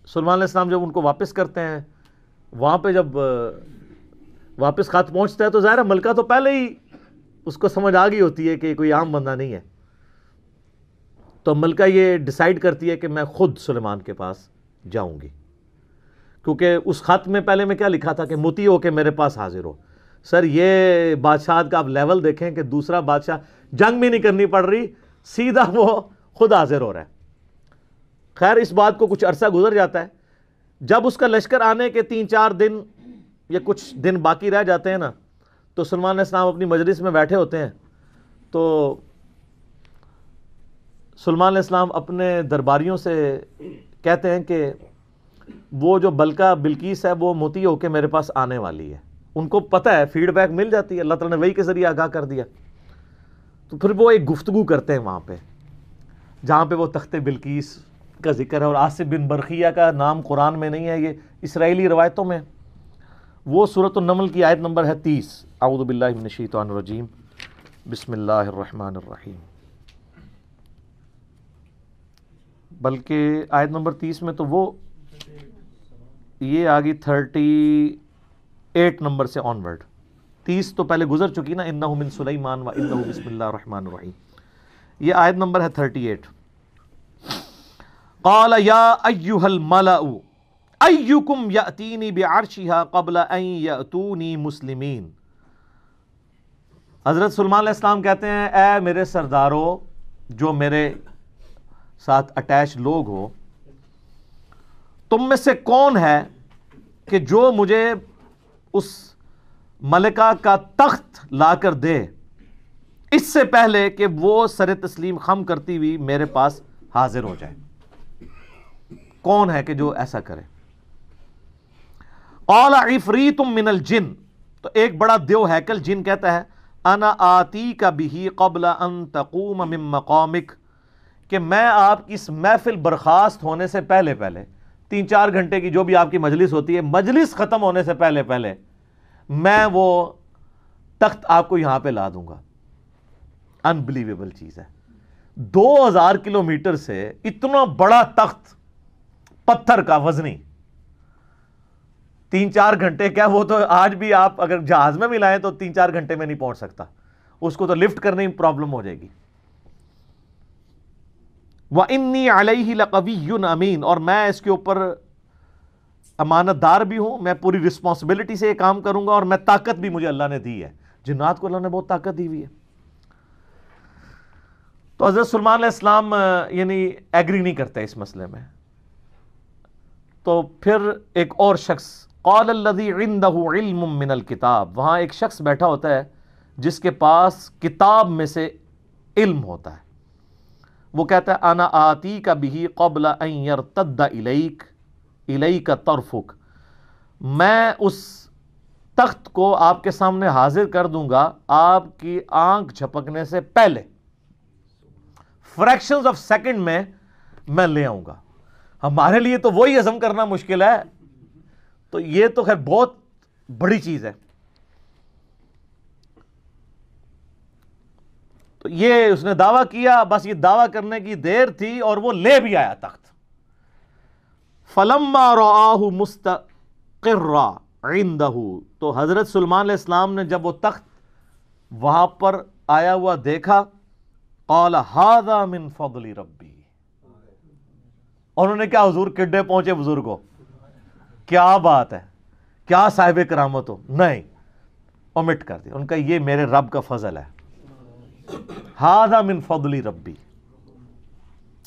سلمان علیہ السلام جب ان کو واپس کرتے ہیں، وہاں پہ جب واپس خط پہنچتا ہے تو ظاہر ہے ملکہ تو پہلے ہی اس کو سمجھ آ گئی ہوتی ہے کہ کوئی عام بندہ نہیں ہے. تو ملکہ یہ ڈیسائیڈ کرتی ہے کہ میں خود سلیمان کے پاس جاؤں گی، کیونکہ اس خط میں پہلے میں کیا لکھا تھا کہ مطیع ہو کے میرے پاس حاضر ہو. سر یہ بادشاہت کا آپ لیول دیکھیں کہ دوسرا بادشاہ جنگ بھی نہیں کرنی پڑ رہی، سیدھا وہ خود حاضر ہو رہا ہے. خیر اس بات کو کچھ عرصہ گزر جاتا ہے. جب اس کا لشکر آنے کے 3-4 دن یا کچھ دن باقی رہ جاتے ہیں نا تو سلمان علیہ السلام اپنی مجلس میں بیٹھے ہوتے ہیں. تو سلمان علیہ السلام اپنے درباریوں سے کہتے ہیں کہ وہ جو بلقیس ہے وہ مطیع ہو کے میرے پاس آنے والی ہے. ان کو پتہ ہے، فیڈ بیک مل جاتی ہے، اللہ تعالیٰ نے وحی کے ذریعے آگاہ کر دیا. تو پھر وہ ایک گفتگو کرتے ہیں وہاں پہ جہاں پہ وہ تخت بلقیس کا ذکر ہے، اور آصف بن برخیہ کا نام قرآن میں نہیں ہے، یہ اسرائیلی روایتوں میں. وہ سورۃ النمل کی آیت نمبر ہے 30. اعوذ باللہ من الشیطان الرجیم، بسم اللہ الرحمن الرحیم. بلکہ آیت نمبر 30 میں تو وہ یہ آگی 38 نمبر سے آن ورڈ. 30 تو پہلے گزر چکی نا، انہ من سلیمان و انہ بسم اللہ الرحمن الرحیم. یہ آیت نمبر ہے 38. قال یا ایھا الملأ ایکم یأتینی بعرشها قبل ان یأتونی مسلمین. حضرت سلمان علیہ السلام کہتے ہیں اے میرے سردارو جو میرے ساتھ اٹیچ لوگ ہو، تم میں سے کون ہے کہ جو مجھے اس ملکہ کا تخت لا کر دے اس سے پہلے کہ وہ سر تسلیم خم کرتی ہوئی میرے پاس حاضر ہو جائے. کون ہے کہ جو ایسا کرے؟ قال عفریت من الجن، تو ایک بڑا دیو ہیکل جن کہتا ہے انا آتیک بہ قبل ان تقوم من مقامک، کہ میں آپ کی اس محفل برخاست ہونے سے پہلے 3-4 گھنٹے کی جو بھی آپ کی مجلس ہوتی ہے، مجلس ختم ہونے سے پہلے میں وہ تخت آپ کو یہاں پہ لا دوں گا. انبلیویبل چیز ہے. 2000 کلومیٹر سے اتنا بڑا تخت پتھر کا وزنی 3-4 گھنٹے، کیا وہ تو آج بھی آپ اگر جہاز میں بھی لائیں تو 3-4 گھنٹے میں نہیں پہنچ سکتا، اس کو تو لفٹ کرنے میں پرابلم ہو جائے گی. وَإِنِّي عَلَيْهِ لَقَوِيٌّ أَمِينٌ، اور میں اس کے اوپر امانت دار بھی ہوں، میں پوری رسپانسبلٹی سے یہ کام کروں گا، اور میں طاقت بھی مجھے اللہ نے دی ہے. جنات کو اللہ نے بہت طاقت دی ہوئی ہے. تو حضرت سلیمان علیہ السلام یعنی ایگری نہیں کرتے اس مسئلے میں. تو پھر ایک اور شخص، قال الذی عندہ علم من الکتاب، وہاں ایک شخص بیٹھا ہوتا ہے جس کے پاس کتاب میں سے علم ہوتا ہے. وہ کہتا ہے انا آتیک بہ قبل ان یرتد الیک طرفک، میں اس تخت کو آپ کے سامنے حاضر کر دوں گا آپ کی آنکھ جھپکنے سے پہلے، فریکشنز آف سیکنڈ میں لے آؤں گا. ہمارے لیے تو وہی ہضم کرنا مشکل ہے، تو یہ تو خیر بہت بڑی چیز ہے. تو یہ اس نے دعویٰ کیا، بس یہ دعویٰ کرنے کی دیر تھی اور وہ لے بھی آیا تخت. فلما رآہ مستقرا عندہ، تو حضرت سلیمان علیہ السلام نے جب وہ تخت وہاں پر آیا ہوا دیکھا، قال ھذا من فضل ربی، اور انہوں نے کیا حضور کڈے پہنچے بزرگوں، کیا بات ہے، کیا صاحب کرامت ہو، نہیں اومٹ کر دیا. ان کا یہ میرے رب کا فضل ہے. ھذا من فضل ربی،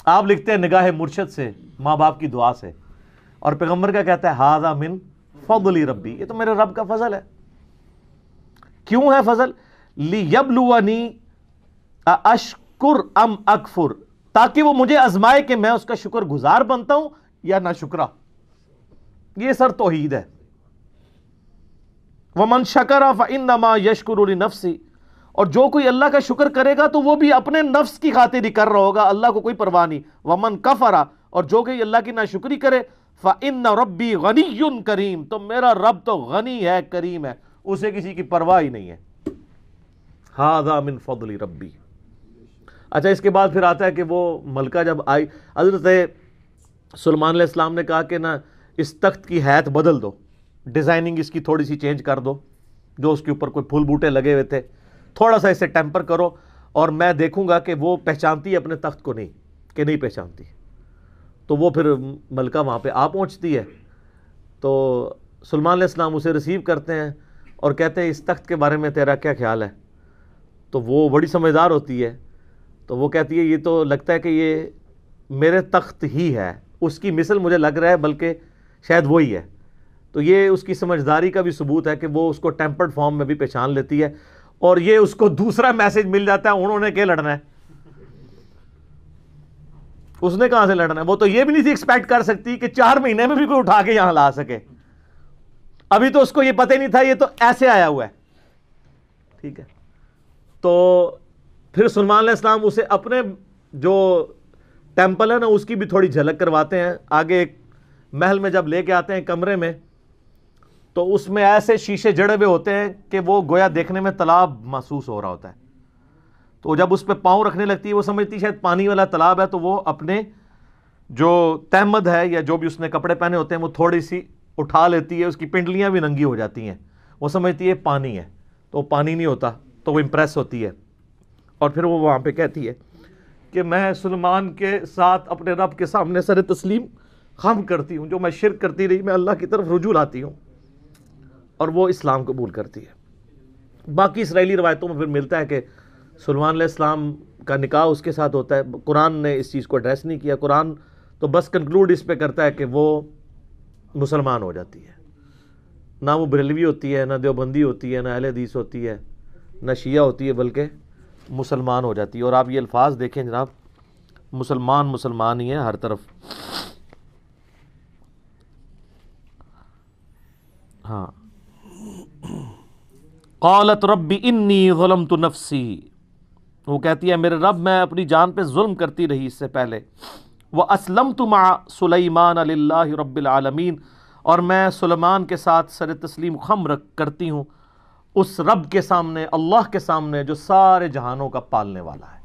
آپ لکھتے ہیں نگاہ مرشد سے، ماں باپ کی دعا سے، اور پیغمبر کا کہتا ہے ھذا من فضل ربی، یہ تو میرے رب کا فضل ہے. کیوں ہے فضل؟ لیبلونی اشکر ام اکفر، تاکہ وہ مجھے آزمائے کہ میں اس کا شکر گزار بنتا ہوں یا نہ شکرا. یہ سر توحید ہے. ومن شکر فانما یشکر لنفسہ، اور جو کوئی اللہ کا شکر کرے گا تو وہ بھی اپنے نفس کی خاطر ہی کر رہا ہوگا، اللہ کو کوئی پرواہ نہیں. ومن کفر، اور جو کوئی اللہ کی ناشکری کرے، فإن ربی غنی کریم، تو میرا رب تو غنی ہے، کریم ہے، اسے کسی کی پرواہ ہی نہیں ہے. ھذا من فضل ربی. اچھا، اس کے بعد پھر آتا ہے کہ وہ ملکہ جب آئی، حضرت سلیمان علیہ السلام نے کہا کہ نا اس تخت کی حیت بدل دو، ڈیزائننگ اس کی تھوڑی سی چینج کر دو، جو اس کے اوپر کوئی پھول بوٹے لگے ہوئے تھے تھوڑا سا اسے ٹیمپر کرو، اور میں دیکھوں گا کہ وہ پہچانتی ہے اپنے تخت کو کہ نہیں پہچانتی. تو وہ پھر ملکہ وہاں پہ آ پہنچتی ہے. تو سلیمان علیہ السلام اسے ریسیو کرتے ہیں اور کہتے ہیں اس تخت کے بارے میں تیرا کیا خیال ہے؟ تو وہ بڑی سمجھدار ہوتی ہے. تو وہ کہتی ہے یہ تو لگتا ہے کہ یہ میرے تخت ہی ہے، اس کی مثل مجھے لگ رہا ہے، بلکہ شاید وہی ہے. تو یہ اس کی سمجھداری کا بھی ثبوت ہے کہ وہ اس کو ٹیمپرڈ فارم میں بھی پہچان لیتی ہے. اور یہ اس کو دوسرا میسج مل جاتا ہے، انہوں نے کیا لڑنا ہے، اس نے کہاں سے لڑنا ہے. وہ تو یہ بھی نہیں تھی ایکسپیکٹ کر سکتی کہ 4 مہینے میں بھی کوئی اٹھا کے یہاں لا سکے. ابھی تو اس کو یہ پتہ ہی نہیں تھا، یہ تو ایسے آیا ہوا ہے. ٹھیک ہے. تو پھر سلیمان علیہ السلام اسے اپنے جو ٹیمپل ہے نا اس کی بھی تھوڑی جھلک کرواتے ہیں. آگے ایک محل میں جب لے کے آتے ہیں کمرے میں، تو اس میں ایسے شیشے جڑے ہوئے ہوتے ہیں کہ وہ گویا دیکھنے میں تالاب محسوس ہو رہا ہوتا ہے. تو جب اس پہ پاؤں رکھنے لگتی ہے، وہ سمجھتی ہے شاید پانی والا تالاب ہے، تو وہ اپنے جو تہمد ہے یا جو بھی اس نے کپڑے پہنے ہوتے ہیں وہ تھوڑی سی اٹھا لیتی ہے، اس کی پنڈلیاں بھی ننگی ہو جاتی ہیں. وہ سمجھتی ہے پانی ہے، تو پانی نہیں ہوتا، تو وہ امپریس ہوتی ہے. اور پھر وہ وہاں پہ کہتی ہے کہ میں سلیمان کے ساتھ اپنے رب کے سامنے سر تسلیم خم کرتی ہوں، جو میں شرک کرتی رہی میں اللہ کی طرف رجوع لاتی ہوں. اور وہ اسلام قبول کرتی ہے. باقی اسرائیلی روایتوں میں پھر ملتا ہے کہ سلیمان علیہ السلام کا نکاح اس کے ساتھ ہوتا ہے. قرآن نے اس چیز کو ایڈریس نہیں کیا. قرآن تو بس کنکلوڈ اس پہ کرتا ہے کہ وہ مسلمان ہو جاتی ہے. نہ وہ بریلوی ہوتی ہے، نہ دیوبندی ہوتی ہے، نہ اہل حدیث ہوتی ہے، نہ شیعہ ہوتی ہے، بلکہ مسلمان ہو جاتی ہے۔ اور آپ یہ الفاظ دیکھیں جناب، مسلمان مسلمان ہی ہیں ہر طرف۔ ہاں، قالت رب انی ظلمت نفسی، وہ کہتی ہے میرے رب میں اپنی جان پہ ظلم کرتی رہی اس سے پہلے، واسلمت مع سلیمان للہ رب العالمین، اور میں سلیمان کے ساتھ سر تسلیم خم کرتی ہوں اس رب کے سامنے، اللہ کے سامنے جو سارے جہانوں کا پالنے والا ہے۔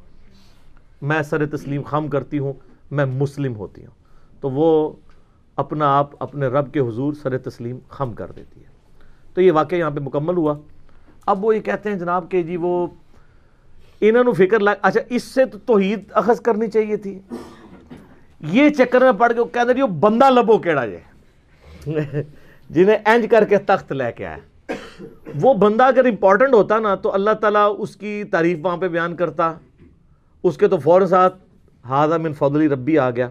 میں سر تسلیم خم کرتی ہوں، میں مسلم ہوتی ہوں۔ تو وہ اپنا آپ اپنے رب کے حضور سر تسلیم خم کر دیتی ہے۔ تو یہ واقعہ یہاں پہ مکمل ہوا۔ اب وہ یہ کہتے ہیں جناب کہ جی وہ انہوں نے فکر لگ، اچھا اس سے تو توحید اخذ کرنی چاہیے تھی، یہ چکر میں پڑ کے وہ کہتے ہیں جی وہ بندہ لبو کیڑا جے جنہیں انج کر کے تخت لے کے آئے۔ وہ بندہ اگر امپورٹنٹ ہوتا نا تو اللہ تعالیٰ اس کی تعریف وہاں پہ بیان کرتا، اس کے تو فوراً ساتھ ھذا من فضل ربی آ گیا۔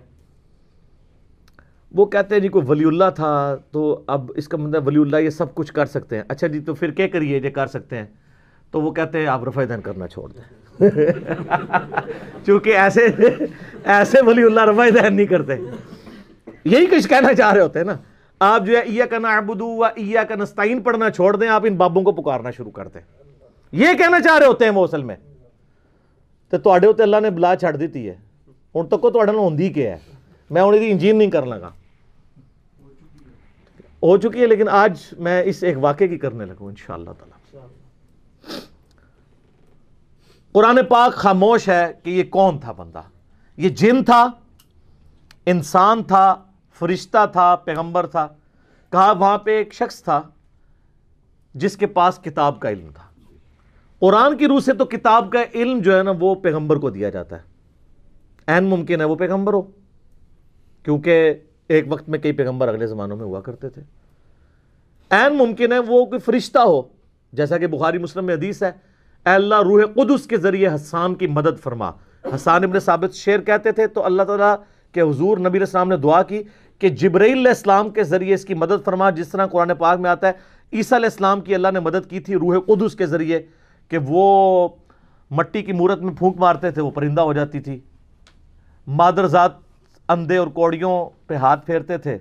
وہ کہتے ہیں جی کوئی ولی اللہ تھا تو اب اس کا مطلب ولی اللہ یہ سب کچھ کر سکتے ہیں۔ اچھا جی تو پھر کیا کریے جو کر سکتے ہیں؟ تو وہ کہتے ہیں آپ رفع دین کرنا چھوڑ دیں چونکہ ایسے ولی اللہ رفع دین نہیں کرتے۔ یہی کچھ کہنا چاہ رہے ہوتے ہیں نا آپ، جو ہے ایاک نعبد و ایاک نستعین پڑھنا چھوڑ دیں، آپ ان بابوں کو پکارنا شروع کر دیں۔ یہ کہنا چاہ رہے ہوتے ہیں وہ اصل میں۔ تو تواڈے ہوتے اللہ نے بلا چھڑ دیتی ہے، ہن تک کو تواڈے نال ہوندی کیا ہے؟ میں ہن دی انجین نہیں کر لگا، ہو چکی ہے، لیکن آج میں اس ایک واقعے کی کرنے لگوں انشاءاللہ تعالی۔ قرآن پاک خاموش ہے کہ یہ کون تھا بندہ، یہ جن تھا، انسان تھا، فرشتہ تھا، پیغمبر تھا؟ کہا وہاں پہ ایک شخص تھا جس کے پاس کتاب کا علم تھا۔ قرآن کی روح سے تو کتاب کا علم جو ہے نا وہ پیغمبر کو دیا جاتا ہے، عین ممکن ہے وہ پیغمبر ہو، کیونکہ ایک وقت میں کئی پیغمبر اگلے زمانوں میں ہوا کرتے تھے۔ عین ممکن ہے وہ کوئی فرشتہ ہو، جیسا کہ بخاری مسلم میں حدیث ہے، اے اللہ روح قدس کے ذریعے حسان کی مدد فرما۔ حسان ابن ثابت شعر کہتے تھے تو اللہ تعالیٰ کے حضور نبی علیہ السلام نے دعا کی کہ جبرائیل علیہ السلام کے ذریعے اس کی مدد فرما، جس طرح قرآن پاک میں آتا ہے عیسیٰ علیہ السلام کی اللہ نے مدد کی تھی روح قدس کے ذریعے کہ وہ مٹی کی مورت میں پھونک مارتے تھے وہ پرندہ ہو جاتی تھی، مادرزاد اندھے اور کوڑیوں پہ ہاتھ پھیرتے تھے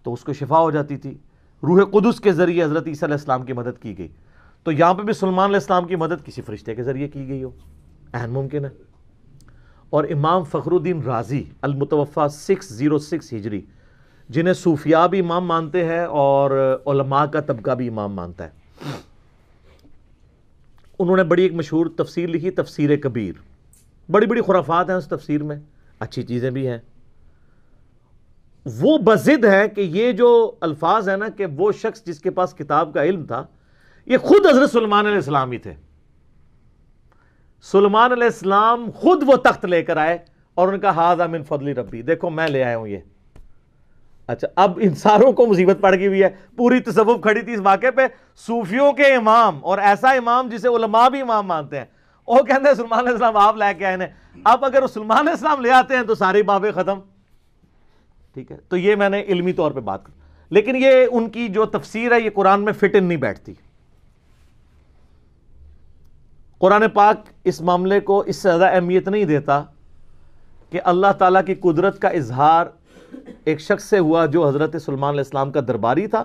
تو اس کو شفا ہو جاتی تھی۔ روح قدس کے ذریعے حضرت عیسیٰ علیہ السلام کی مدد کی گئی، تو یہاں پہ بھی سلیمان علیہ السلام کی مدد کسی فرشتے کے ذریعے کی گئی ہو، عین ممکن ہے۔ اور امام فخر الدین رازی المتوفی 606 ہجری، جنہیں صوفیاء بھی امام مانتے ہیں اور علماء کا طبقہ بھی امام مانتا ہے، انہوں نے بڑی ایک مشہور تفسیر لکھی، تفسیر کبیر۔ بڑی بڑی خرافات ہیں اس تفسیر میں، اچھی چیزیں بھی ہیں۔ وہ بضد ہے کہ یہ جو الفاظ ہیں نا کہ وہ شخص جس کے پاس کتاب کا علم تھا یہ خود حضرت سلیمان علیہ السلام ہی تھے۔ سلیمان علیہ السلام خود وہ تخت لے کر آئے اور ان کا ھذا من فضل ربی، دیکھو میں لے آیا ہوں یہ۔ اچھا اب ان ساروں کو مصیبت پڑ گئی ہوئی ہے، پوری تصوف کھڑی تھی اس واقعے پہ، صوفیوں کے امام اور ایسا امام جسے علماء بھی امام مانتے ہیں، وہ کہتے ہیں سلیمان علیہ السلام آپ لے کے آئے ہیں۔ اب اگر سلیمان علیہ السلام لے آتے ہیں تو ساری بابیں ختم، ٹھیک ہے؟ تو یہ میں نے علمی طور پہ بات کی، لیکن یہ ان کی جو تفسیر ہے یہ قرآن میں فٹ ان نہیں بیٹھتی۔ قرآن پاک اس معاملے کو اس سے زیادہ اہمیت نہیں دیتا کہ اللہ تعالیٰ کی قدرت کا اظہار ایک شخص سے ہوا جو حضرت سلیمان علیہ السلام کا درباری تھا،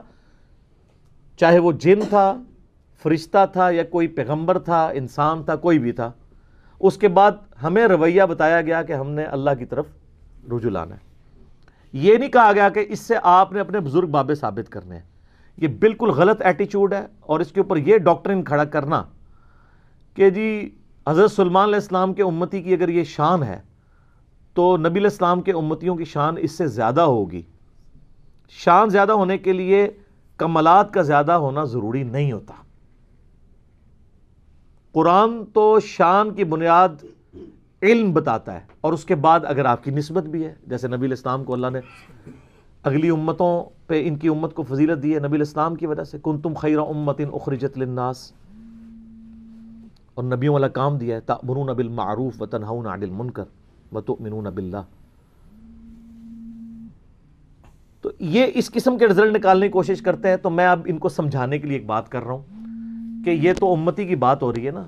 چاہے وہ جن تھا، فرشتہ تھا، یا کوئی پیغمبر تھا، انسان تھا، کوئی بھی تھا۔ اس کے بعد ہمیں رویہ بتایا گیا کہ ہم نے اللہ کی طرف رجوع لانا ہے۔ یہ نہیں کہا گیا کہ اس سے آپ نے اپنے بزرگ بابے ثابت کرنے ہیں، یہ بالکل غلط ایٹیچیوڈ ہے۔ اور اس کے اوپر یہ ڈاکٹرن کھڑا کرنا کہ جی حضرت سلیمان علیہ السلام کے امتی کی اگر یہ شان ہے تو نبی علیہ السلام کے امتیوں کی شان اس سے زیادہ ہوگی۔ شان زیادہ ہونے کے لیے کمالات کا زیادہ ہونا ضروری نہیں ہوتا۔ قرآن تو شان کی بنیاد علم بتاتا ہے، اور اس کے بعد اگر آپ کی نسبت بھی ہے، جیسے نبی علیہ السلام کو اللہ نے اگلی امتوں پہ ان کی امت کو فضیلت دی ہے نبی علیہ السلام کی وجہ سے، کنتم خیر امت اخرجت للناس، اور نبیوں والا کام دیا ہے، تأمرون بالمعروف وتنہون عن المنکر وتؤمنون باللہ۔ تو یہ اس قسم کے رزلٹ نکالنے کی کوشش کرتے ہیں. تو میں اب ان کو سمجھانے کے لیے ایک بات کر رہا ہوں کہ یہ تو امتی کی بات ہو رہی ہے نا.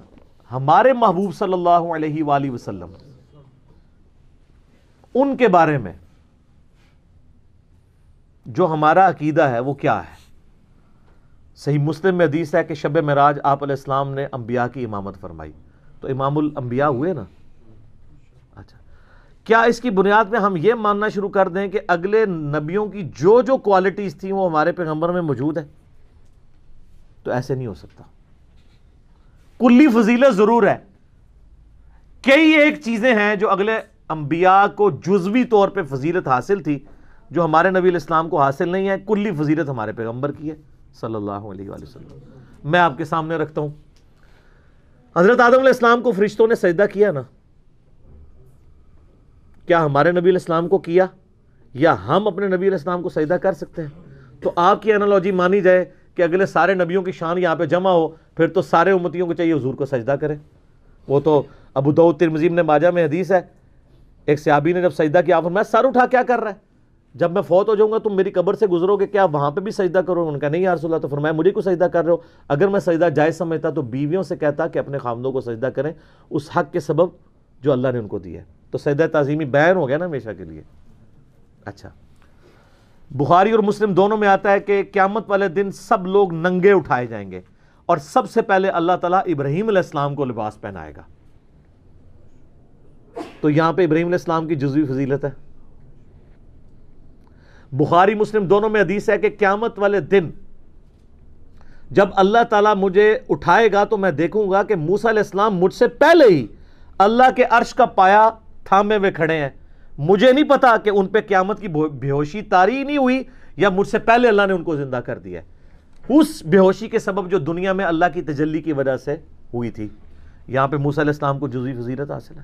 ہمارے محبوب صلی اللہ علیہ وآلہ وسلم ان کے بارے میں جو ہمارا عقیدہ ہے وہ کیا ہے؟ صحیح مسلم میں حدیث ہے کہ شب معراج آپ علیہ السلام نے انبیاء کی امامت فرمائی. تو امام الانبیاء ہوئے نا. اچھا، کیا اس کی بنیاد میں ہم یہ ماننا شروع کر دیں کہ اگلے نبیوں کی جو جو کوالٹیز تھیں وہ ہمارے پیغمبر میں موجود ہے؟ تو ایسے نہیں ہو سکتا. کلی فضیلت ضرور ہے. کئی ایک چیزیں ہیں جو اگلے انبیاء کو جزوی طور پہ فضیلت حاصل تھی جو ہمارے نبی علیہ السلام کو حاصل نہیں ہے. کلی فضیلت ہمارے پیغمبر کی ہے صلی اللہ علیہ وآلہ وسلم. میں آپ کے سامنے رکھتا ہوں. حضرت آدم علیہ السلام کو فرشتوں نے سجدہ کیا نا. کیا ہمارے نبی علیہ السلام کو کیا یا ہم اپنے نبی علیہ السلام کو سجدہ کر سکتے ہیں؟ تو آپ کی انالوجی مانی جائے کہ اگلے سارے نبیوں کی شان یہاں پہ جمع ہو، پھر تو سارے امتیوں کو چاہیے حضور کو سجدہ کریں. وہ تو ابو داؤد ترمذی ابن ماجہ میں حدیث ہے، ایک صحابی نے جب سجدہ کیا فرمایا سر اٹھا کیا کر رہا ہے؟ جب میں فوت ہو جاؤں گا تم میری قبر سے گزرو گے، کیا وہاں پہ بھی سجدہ کرو؟ انہوں نے کہا نہیں یا رسول اللہ. تو فرمایا مجھے کو سجدہ کر رہے ہو؟ اگر میں سجدہ جائز سمجھتا تو بیویوں سے کہتا کہ اپنے خامدوں کو سجدہ کریں اس حق کے سبب جو اللہ نے ان کو دیا ہے. تو سجدہ تعظیمی بیان ہو گیا نا ہمیشہ کے لیے. اچھا، بخاری اور مسلم دونوں میں آتا ہے کہ قیامت والے دن سب لوگ ننگے اٹھائے جائیں گے اور سب سے پہلے اللہ تعالیٰ ابراہیم علیہ السلام کو لباس پہنائے گا. تو یہاں پہ ابراہیم علیہ السلام کی جزوی فضیلت ہے. بخاری مسلم دونوں میں حدیث ہے کہ قیامت والے دن جب اللہ تعالیٰ مجھے اٹھائے گا تو میں دیکھوں گا کہ موسیٰ علیہ السلام مجھ سے پہلے ہی اللہ کے عرش کا پایا تھامے ہوئے کھڑے ہیں. مجھے نہیں پتا کہ ان پہ قیامت کی بے ہوشی طاری نہیں ہوئی یا مجھ سے پہلے اللہ نے ان کو زندہ کر دیا ہے. اس بے ہوشی کے سبب جو دنیا میں اللہ کی تجلی کی وجہ سے ہوئی تھی. یہاں پہ موسیٰ علیہ السلام کو جزوی فضیلت حاصل ہے.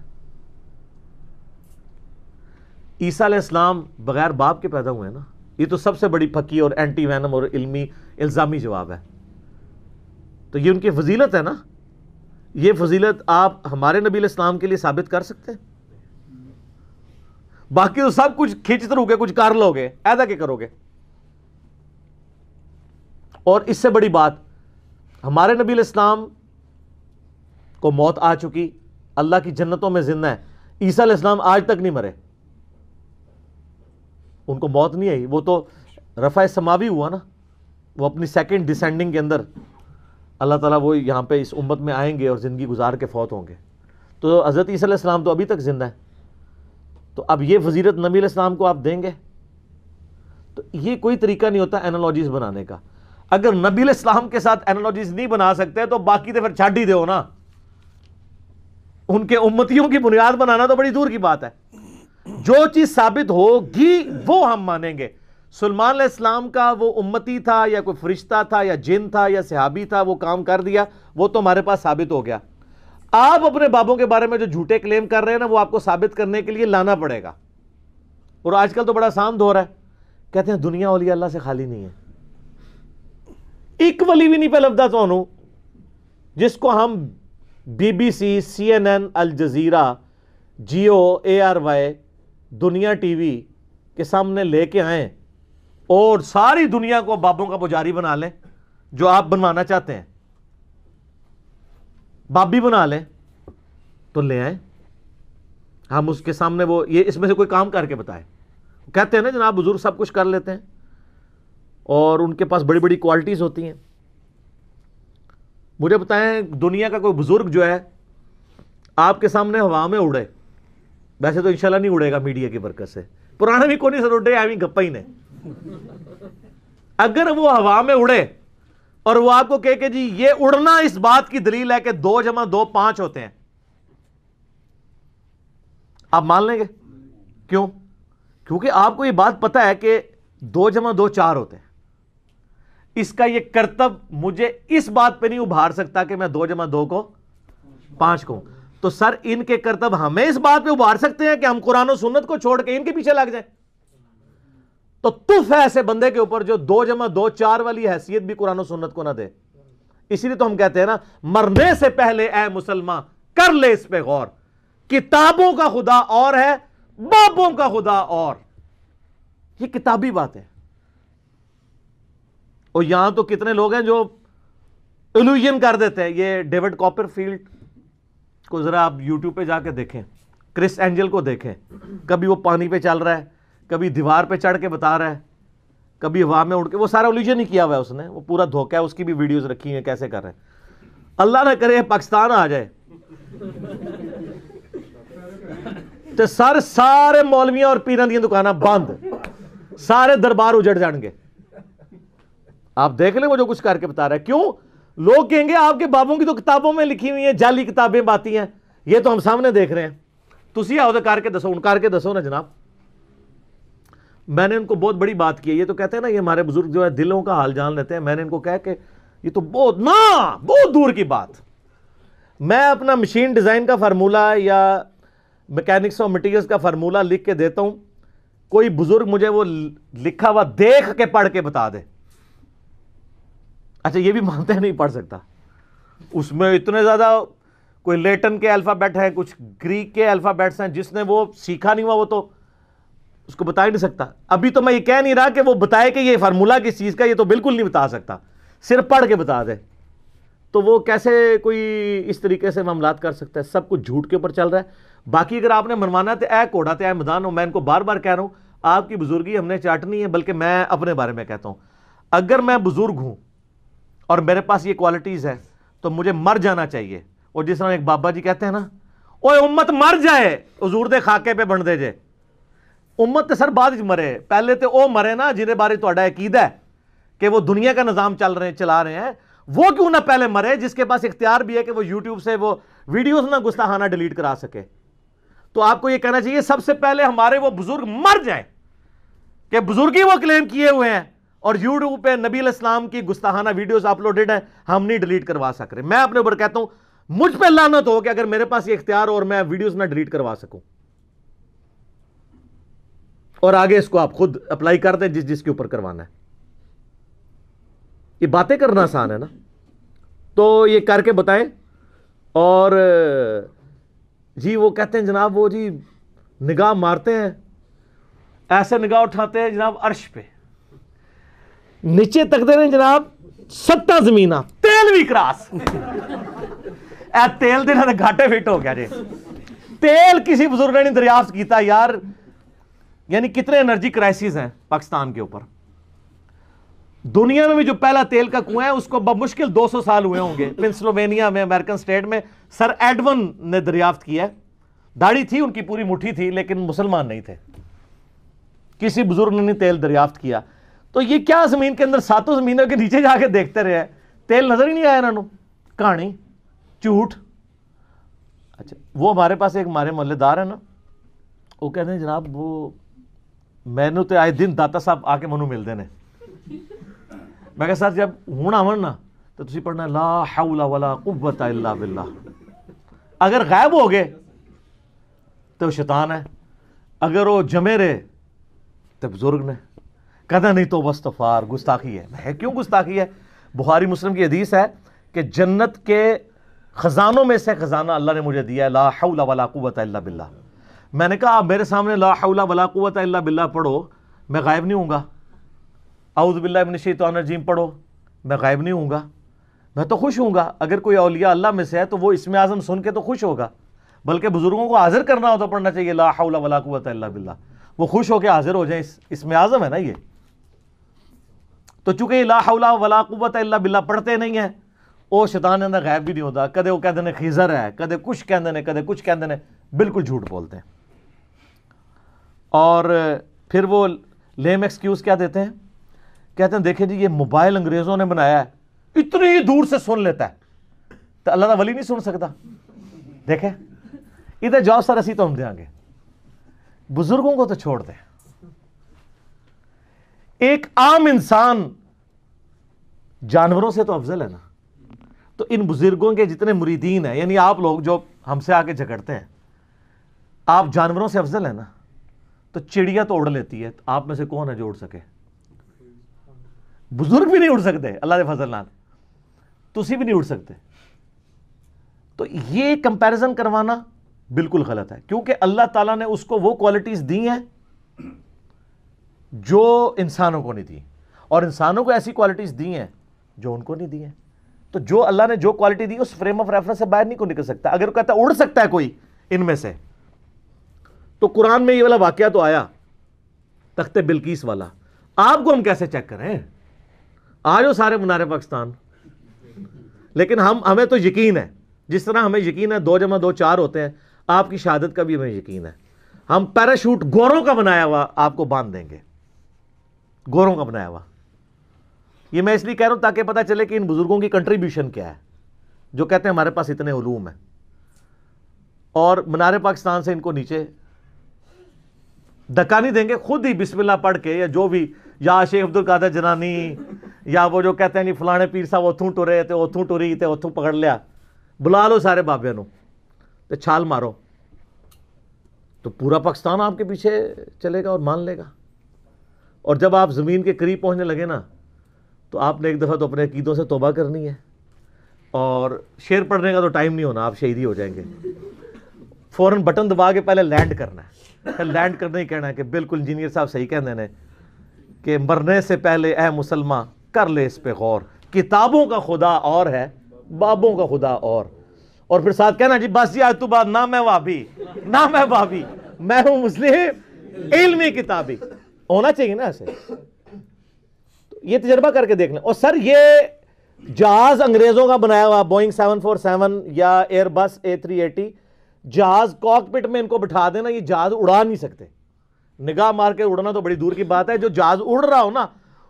عیسیٰ علیہ السلام بغیر باپ کے پیدا ہوئے نا. یہ تو سب سے بڑی پھکی اور اینٹی وینم اور علمی الزامی جواب ہے. تو یہ ان کی فضیلت ہے نا. یہ فضیلت آپ ہمارے نبی علیہ السلام کے لیے ثابت کر سکتے ہیں؟ باقی تو سب کچھ کھینچتے رہو گے، کچھ کر لو گے، ایسا کیا کرو گے؟ اور اس سے بڑی بات، ہمارے نبی علیہ السلام کو موت آ چکی، اللہ کی جنتوں میں زندہ ہے. عیسیٰ علیہ السلام آج تک نہیں مرے، ان کو موت نہیں آئی. وہ تو رفع سماوی ہوا نا. وہ اپنی سیکنڈ ڈیسینڈنگ کے اندر اللہ تعالیٰ وہ یہاں پہ اس امت میں آئیں گے اور زندگی گزار کے فوت ہوں گے. تو حضرت عیسیٰ علیہ السلام تو ابھی تک زندہ ہے. تو اب یہ فضیلت نبی علیہ السلام کو آپ دیں گے؟ تو یہ کوئی طریقہ نہیں ہوتا اینالوجیز بنانے کا. اگر نبی علیہ السلام کے ساتھ اینالوجیز نہیں بنا سکتے تو باقی تو پھر چھاڑ ہی دو نا. ان کے امتیوں کی بنیاد بنانا تو بڑی دور کی بات ہے. جو چیز ثابت ہوگی وہ ہم مانیں گے. سلیمان علیہ السلام کا وہ امتی تھا یا کوئی فرشتہ تھا یا جن تھا یا صحابی تھا، وہ کام کر دیا، وہ تو ہمارے پاس ثابت ہو گیا. آپ اپنے بابوں کے بارے میں جو جھوٹے کلیم کر رہے ہیں نا، وہ آپ کو ثابت کرنے کے لیے لانا پڑے گا. اور آج کل تو بڑا آسان دور ہے، کہتے ہیں دنیا اولیاء اللہ سے خالی نہیں ہے. ایک ولی بھی نہیں پہ لفظ تو جس کو ہم B B C, CNN، Al Jazeera, Geo, ARY، Dunya T V کے سامنے لے کے آئیں اور ساری دنیا کو بابوں کا پجاری بنا لیں جو آپ بنوانا چاہتے ہیں. باپ بھی بنا لیں تو لے آئیں، ہم اس کے سامنے وہ یہ اس میں سے کوئی کام کر کے بتائیں. کہتے ہیں نا جناب بزرگ سب کچھ کر لیتے ہیں اور ان کے پاس بڑی بڑی کوالٹیز ہوتی ہیں. مجھے بتائیں دنیا کا کوئی بزرگ جو ہے آپ کے سامنے ہوا میں اڑے، ویسے تو انشاءاللہ نہیں اڑے گا میڈیا کی برکت سے، پرانا بھی کوئی نہیں سر اڑے آئی گپا ہی نے. اگر وہ ہوا میں اڑے اور وہ آپ کو کہے کہ جی یہ اڑنا اس بات کی دلیل ہے کہ 2 + 2 5 ہوتے ہیں، آپ مان لیں گے؟ کیوں؟ کیونکہ آپ کو یہ بات پتا ہے کہ 2 + 2 4 ہوتے ہیں. اس کا یہ کرتب مجھے اس بات پہ نہیں ابھار سکتا کہ میں 2 + 2 کو 5 کہوں. تو سر ان کے کرتب ہمیں اس بات پہ ابھار سکتے ہیں کہ ہم قرآن و سنت کو چھوڑ کے ان کے پیچھے لگ جائیں؟ تو تف ہے ایسے بندے کے اوپر جو 2 + 2 4 والی حیثیت بھی قرآن و سنت کو نہ دے. اسی لیے تو ہم کہتے ہیں نا، مرنے سے پہلے اے مسلمان کر لے اس پہ غور. کتابوں کا خدا اور ہے، بابوں کا خدا اور. یہ کتابی بات ہے. اور یہاں تو کتنے لوگ ہیں جو ایلوژن کر دیتے ہیں. یہ ڈیوڈ کاپر فیلڈ کو ذرا آپ یوٹیوب پہ جا کے دیکھیں, کرس اینجل کو دیکھیں, کبھی وہ پانی پہ چل رہا ہے, کبھی دیوار پہ چڑھ کے بتا رہا ہے, کبھی ہوا میں اڑ کے, وہ سارا ایلوژن ہی کیا ہوا ہے اس نے, وہ پورا دھوکہ ہے, اس کی بھی ویڈیوز رکھی ہیں کیسے کر رہے ہیں. اللہ نہ کرے پاکستان آ جائے تو سارے مولویاں اور پیراں دی دکاناں بند, سارے دربار اجڑ جان گے. آپ دیکھ لیں وہ جو کچھ کر کے بتا رہا ہے. کیوں؟ لوگ کہیں گے آپ کے بابوں کی تو کتابوں میں لکھی ہوئی ہیں, جعلی کتابیں باتی ہیں, یہ تو ہم سامنے دیکھ رہے ہیں, تسی آؤ تو کر کے دسو, ان کر کے دسو نا جناب. میں نے ان کو بہت بڑی بات کی ہے. یہ تو کہتے ہیں نا یہ ہمارے بزرگ جو ہے دلوں کا حال جان لیتے ہیں. میں نے ان کو کہا کہ یہ تو بہت دور کی بات. میں اپنا مشین ڈیزائن کا فارمولہ یا میکینکس اور مٹیریلز کا فارمولہ لکھ کے دیتا ہوں, کوئی بزرگ مجھے وہ لکھا ہوا دیکھ کے پڑھ کے بتا دے. اچھا یہ بھی مانتے ہیں نہیں پڑھ سکتا, اس میں اتنے زیادہ کوئی لیٹن کے الفابیٹ ہیں, کچھ گریک کے الفابیٹس ہیں, جس نے وہ سیکھا نہیں ہوا وہ تو اس کو بتا ہی نہیں سکتا. ابھی تو میں یہ کہہ نہیں رہا کہ وہ بتائے کہ یہ فارمولہ کس چیز کا, یہ تو بالکل نہیں بتا سکتا, صرف پڑھ کے بتا دے. تو وہ کیسے کوئی اس طریقے سے معاملات کر سکتا ہے؟ سب کچھ جھوٹ کے اوپر چل رہا ہے. باقی اگر آپ نے منوانا ہے تو اے کوڑا تے اے میدان ہو. میں ان کو بار بار کہہ رہا ہوں آپ کی بزرگی ہم نے چاٹنی ہے, بلکہ میں اپنے بارے میں کہتا ہوں اگر میں بزرگ ہوں اور میرے پاس یہ کوالٹیز ہے تو مجھے مر جانا چاہیے. اور جس طرح ایک بابا جی کہتے ہیں نا, اوے امت مر جائے حضور دے خاکے پہ بن دے جے. امت تے سر بعد وچ مرے, پہلے تے او مرے نا جنہیں بارے تہاڈا عقیدہ ہے کہ وہ دنیا کا نظام چلا رہے ہیں, وہ کیوں نہ پہلے مرے جس کے پاس اختیار بھی ہے کہ وہ یوٹیوب سے وہ ویڈیوز نہ گستاخانہ ڈیلیٹ کرا سکے. تو آپ کو یہ کہنا چاہیے سب سے پہلے ہمارے وہ بزرگ مر جائیں کہ بزرگی وہ کلیم کیے ہوئے ہیں, اور یوٹیوب پہ نبی علیہ السلام کی گستاخانہ ویڈیوز اپلوڈڈ ہیں, ہم نہیں ڈیلیٹ کروا سک رہے. میں اپنے اوپر کہتا ہوں مجھ پہ لعنت ہو کہ اگر میرے پاس یہ اختیار ہو اور میں ویڈیوز نہ ڈیلیٹ کروا سکوں. اور آگے اس کو آپ خود اپلائی کر دیں جس کے اوپر کروانا ہے. یہ باتیں کرنا آسان ہے نا, تو یہ کر کے بتائیں. اور جی وہ کہتے ہیں جناب وہ جی نگاہ مارتے ہیں, ایسے نگاہ اٹھاتے ہیں جناب عرش پہ, نیچے تکتے ہیں جناب 7 زمینہ, تیل بھی کراس. اے تیل دینا گھاٹے فٹ ہو گیا جی. تیل کسی بزرگ نے نہیں دریافت کیتا یار. یعنی کتنے انرجی کرائسس ہیں پاکستان کے اوپر. دنیا میں بھی جو پہلا تیل کا کنواں ہے اس کو بمشکل 200 سال ہوئے ہوں گے. پنسلوینیا میں امریکن سٹیٹ میں سر ایڈون نے دریافت کیا ہے. داڑھی تھی ان کی پوری مٹھی تھی لیکن مسلمان نہیں تھے. کسی بزرگ نے نہیں تیل دریافت کیا. تو یہ کیا زمین کے اندر 7 زمینوں کے نیچے جا کے دیکھتے رہے, تیل نظر ہی نہیں آیا انہوں. کہانی جھوٹ. اچھا وہ ہمارے پاس ایک ہمارے محلے دار ہے نا, وہ کہتے ہیں جناب وہ میں نے تو آئے دن داتا صاحب آ کے منو ملتے ہیں. میں کہا سر جب ہونا آمن نا تو تسی پڑھنا لا حول ولا قوت الا باللہ. اگر غائب ہو گئے تو شیطان ہے, اگر وہ جمے رہے تو بزرگ نے. کہتا نہیں تو استغفار گستاخی ہے. کیوں گستاخی ہے؟ بخاری مسلم کی حدیث ہے کہ جنت کے خزانوں میں سے خزانہ اللہ نے مجھے دیا ہے, لا حول ولا قوت الا باللہ. میں نے کہا آپ میرے سامنے لا حول ولا قوت الا باللہ پڑھو, میں غائب نہیں ہوں گا. اعوذ باللہ من الشیطان الرجیم پڑھو, میں غائب نہیں ہوں گا. میں تو خوش ہوں گا. اگر کوئی اولیاء اللہ میں سے ہے تو وہ اسم اعظم سن کے تو خوش ہوگا, بلکہ بزرگوں کو حاضر کرنا ہو تو پڑھنا چاہیے لا حول ولا قوت الا باللہ. وہ خوش ہو کے حاضر ہو جائیں, اسم اعظم ہے نا یہ. تو چونکہ یہ لا حول ولا قوت الا باللہ پڑھتے نہیں ہیں, وہ شیطان اندر غائب بھی نہیں ہوتا. کدے وہ کہتے ہیں خیزر ہے, کدے کچھ کہتے ہیں, کدے کچھ کہتے ہیں, بالکل جھوٹ بولتے ہیں. اور پھر وہ لیم ایکسکیوز کیا دیتے ہیں, کہتے ہیں دیکھیں جی یہ موبائل انگریزوں نے بنایا ہے, اتنی ہی دور سے سن لیتا ہے, تو اللہ کا ولی نہیں سن سکتا. دیکھیں ادھر جاؤ سر اسی تو ہم دیں گے, بزرگوں کو تو چھوڑ دیں. ایک عام انسان جانوروں سے تو افضل ہے نا. تو ان بزرگوں کے جتنے مریدین ہیں, یعنی آپ لوگ جو ہم سے آ کے جھگڑتے ہیں, آپ جانوروں سے افضل ہیں نا. تو چڑیا تو اڑ لیتی ہے, آپ میں سے کون ہے جو اڑ سکے؟ بزرگ بھی نہیں اڑ سکتے اللہ کے فضل نال, تسی بھی نہیں اڑ سکتے. تو یہ کمپیریزن کروانا بالکل غلط ہے, کیونکہ اللہ تعالیٰ نے اس کو وہ کوالٹیز دی ہیں جو انسانوں کو نہیں دی. اور انسانوں کو ایسی کوالٹیز دی ہیں جو ان کو نہیں دی ہیں. تو جو اللہ نے جو کوالٹی دی اس فریم آف ریفرنس سے باہر نہیں کو نکل سکتا. اگر وہ کہتا ہے اڑ سکتا ہے کوئی ان میں سے, تو قرآن میں یہ والا واقعہ تو آیا تخت بلقیس والا, آپ کو ہم کیسے چیک کریں؟ آ جاؤ سارے منار پاکستان. لیکن ہمیں تو یقین ہے, جس طرح ہمیں یقین ہے 2 + 2 4 ہوتے ہیں, آپ کی شہادت کا بھی ہمیں یقین ہے. ہم پیراشوٹ گوروں کا بنایا ہوا آپ کو باندھ دیں گے, گوروں کا بنایا ہوا. یہ میں اس لیے کہہ رہا ہوں تاکہ پتہ چلے کہ ان بزرگوں کی کنٹریبیوشن کیا ہے, جو کہتے ہیں ہمارے پاس اتنے علوم ہیں, اور منار پاکستان سے ان کو نیچے دھکا نہیں دیں گے. خود ہی بسم اللہ پڑھ کے, یا جو بھی, یا شیخ عبد القادر جنانی, یا وہ جو کہتے ہیں جی فلانے پیر صاحب اتھوں ٹرے تے اتھوں ٹری تے اتھوں پکڑ لیا, بلا لو سارے بابے نو تے چھال مارو, تو پورا پاکستان آپ کے پیچھے چلے گا اور مان لے گا. اور جب آپ زمین کے قریب پہنچنے لگے نا, تو آپ نے ایک دفعہ تو اپنے عقیدوں سے توبہ کرنی ہے, اور شعر پڑھنے کا تو ٹائم نہیں ہونا, آپ شہید ہی ہو جائیں گے. فوراً بٹن دبا کے پہلے لینڈ کرنا ہے, لینڈ کرنا ہی کہنا ہے کہ بالکل انجینئر صاحب صحیح کہنے ہیں کہ مرنے سے پہلے اے مسلمان کر لے اس پہ غور, کتابوں کا خدا اور ہے بابوں کا خدا اور پھر ساتھ کہنا جی بس جی آج تو بعد نہ میں وابی نہ میں بابی, میں ہوں مسلم علمی کتابی. ہونا چاہیے نا ایسے. یہ تجربہ کر کے دیکھ لیں. اور سر یہ جہاز انگریزوں کا بنایا ہوا بوئنگ 747 یا ایئر بس A380 جہاز, کاکپٹ میں ان کو بٹھا دینا, یہ جہاز اڑا نہیں سکتے. نگاہ مار کے اڑنا تو بڑی دور کی بات ہے. جو جہاز اڑ رہا ہو نا,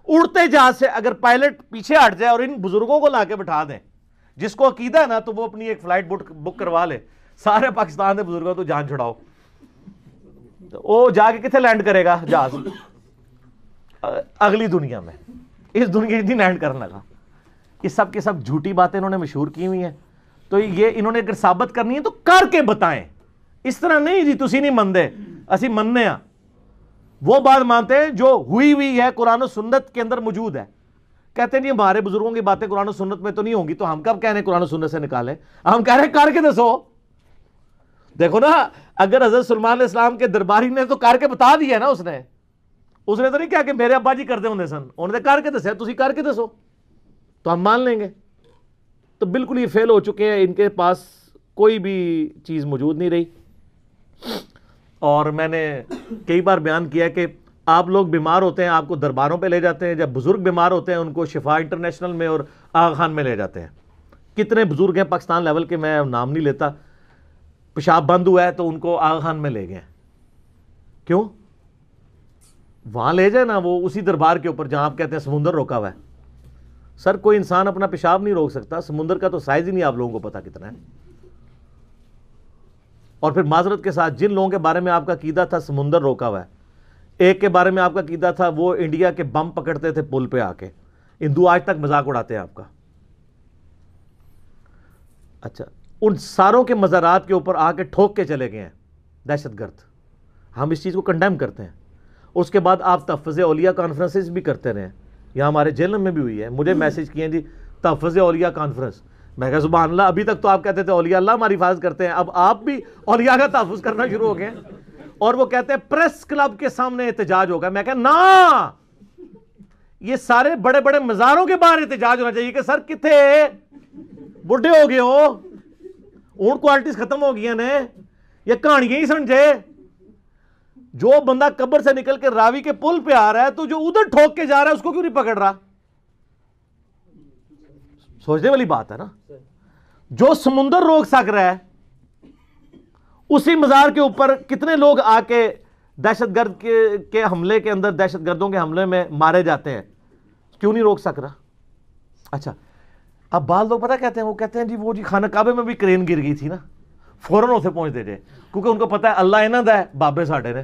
اڑتے جہاز سے اگر پائلٹ پیچھے ہٹ جائے اور ان بزرگوں کو لا کے بٹھا دیں, جس کو عقیدہ ہے نا, تو وہ اپنی ایک فلائٹ بک کروا لے, سارے پاکستان کے بزرگوں تو جان چھڑاؤ. وہ جا کے کتنے لینڈ کرے گا جہاز؟ اگلی دنیا میں. اس دنیا نہیں لینڈ کرنے لگا. یہ سب کے سب جھوٹی باتیں انہوں نے مشہور کی ہوئی ہیں. تو یہ انہوں نے اگر ثابت کرنی ہے تو کر کے بتائیں. اس طرح نہیں جی تسی نہیں مندے اسی مننے ہاں. وہ بات مانتے ہیں جو ہوئی ہے قرآن و سنت کے اندر موجود ہے. کہتے ہیں جی ہمارے بزرگوں کی باتیں قرآن و سنت میں تو نہیں ہوں گی, تو ہم کب کہہ رہے ہیں قرآن و سنت سے نکالیں؟ ہم کہہ رہے ہیں کر کے دسو. دیکھو نا, اگر حضرت سلیمان علیہ السلام کے درباری نے تو کر کے بتا دیا نا, اس نے تو نہیں کہا کہ میرے ابا جی کرتے ہوں سن, انہوں نے کر کے دسیا, تسی کر کے دسو تو ہم مان لیں گے. تو بالکل یہ فیل ہو چکے ہیں, ان کے پاس کوئی بھی چیز موجود نہیں رہی. اور میں نے کئی بار بیان کیا کہ آپ لوگ بیمار ہوتے ہیں, آپ کو درباروں پہ لے جاتے ہیں. جب بزرگ بیمار ہوتے ہیں ان کو شفا انٹرنیشنل میں اور آغا خان میں لے جاتے ہیں. کتنے بزرگ ہیں پاکستان لیول کے, میں نام نہیں لیتا, پیشاب بند ہوا ہے تو ان کو آغا خان میں لے گئے. کیوں؟ وہاں لے جائے نا, وہ اسی دربار کے اوپر جہاں آپ کہتے ہیں سمندر روکا ہوا ہے. سر کوئی انسان اپنا پیشاب نہیں روک سکتا, سمندر کا تو سائز ہی نہیں آپ لوگوں کو پتا کتنا ہے. اور پھر معذرت کے ساتھ جن لوگوں کے بارے میں آپ کا عقیدہ تھا سمندر روکا ہوا ہے, ایک کے بارے میں آپ کا عقیدہ تھا وہ انڈیا کے بم پکڑتے تھے پل پہ آ کے, ہندو آج تک مذاق اڑاتے ہیں آپ کا. اچھا, ان ساروں کے مزارات کے اوپر آ کے ٹھوک کے چلے گئے ہیں دہشت گرد. ہم اس چیز کو کنڈیم کرتے ہیں. اس کے بعد آپ تحفظ اولیاء کانفرنسز بھی کرتے رہے ہیں, یہاں ہمارے جیل میں بھی ہوئی ہے. مجھے میسج کیے ہیں جی تحفظ اولیاء کانفرنس. میں کہا سبحان اللہ, ابھی تک تو آپ کہتے تھے اولیاء اللہ ہماری حفاظت کرتے ہیں, اب آپ بھی اولیاء کا تحفظ کرنا شروع ہو گئے. اور وہ کہتے ہیں پریس کلب کے سامنے احتجاج ہوگا. میں کہا نا, یہ سارے بڑے بڑے مزاروں کے باہر احتجاج ہونا چاہیے کہ سر کتنے بڈھے ہو گئے ہو, اون کوالٹیز ختم ہو گئی ہیں, یہ کہانیاں ہی سمجھے. جو بندہ قبر سے نکل کے راوی کے پل پہ آ رہا ہے تو جو ادھر ٹھوک کے جا رہا ہے اس کو کیوں نہیں پکڑ رہا؟ سوچنے والی بات ہے نا. جو سمندر روک سک رہا ہے اسی مزار کے اوپر کتنے لوگ آ کے دہشت گرد کے حملے کے اندر, دہشت گردوں کے حملے میں مارے جاتے ہیں, کیوں نہیں روک سک رہا؟ اچھا, اب بعض لوگ پتہ کہتے ہیں, وہ کہتے ہیں جی وہ جی خانہ کعبے میں بھی کرین گر گئی تھی نا, فوراً اسے پہنچ دے جائے, کیونکہ ان کو پتا ہے اللہ انہاں دا ہے بابے ساڈے نے,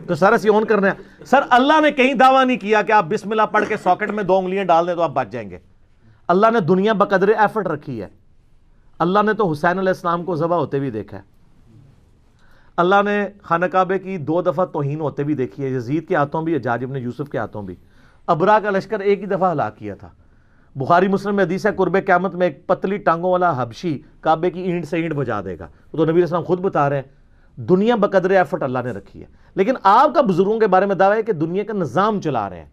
تو سر اسی اون کرنے ہیں. سر اللہ نے کہیں دعویٰ نہیں کیا کہ آپ بسم اللہ پڑھ کے ساکٹ میں 2 انگلیاں ڈال دیں تو آپ بچ جائیں گے. اللہ نے دنیا بقدر ایفرٹ رکھی ہے. اللہ نے تو حسین علیہ السلام کو ذبح ہوتے بھی دیکھا ہے. اللہ نے خانہ کعبے کی 2 دفعہ توہین ہوتے بھی دیکھی ہے, یزید کے ہاتھوں بھی, حجاج ابن یوسف کے ہاتھوں بھی. ابرا کا لشکر ایک ہی دفعہ ہلاک کیا تھا. بخاری مسلم میں حدیث ہے قرب قیامت میں ایک پتلی ٹانگوں والا حبشی کعبے کی اینٹ سے اینٹ بجا دے گا. وہ تو نبی علیہ السلام خود بتا رہے ہیں دنیا بقدر ایفرٹ اللہ نے رکھی ہے. لیکن آپ کا بزرگوں کے بارے میں دعویٰ ہے کہ دنیا کا نظام چلا رہے ہیں,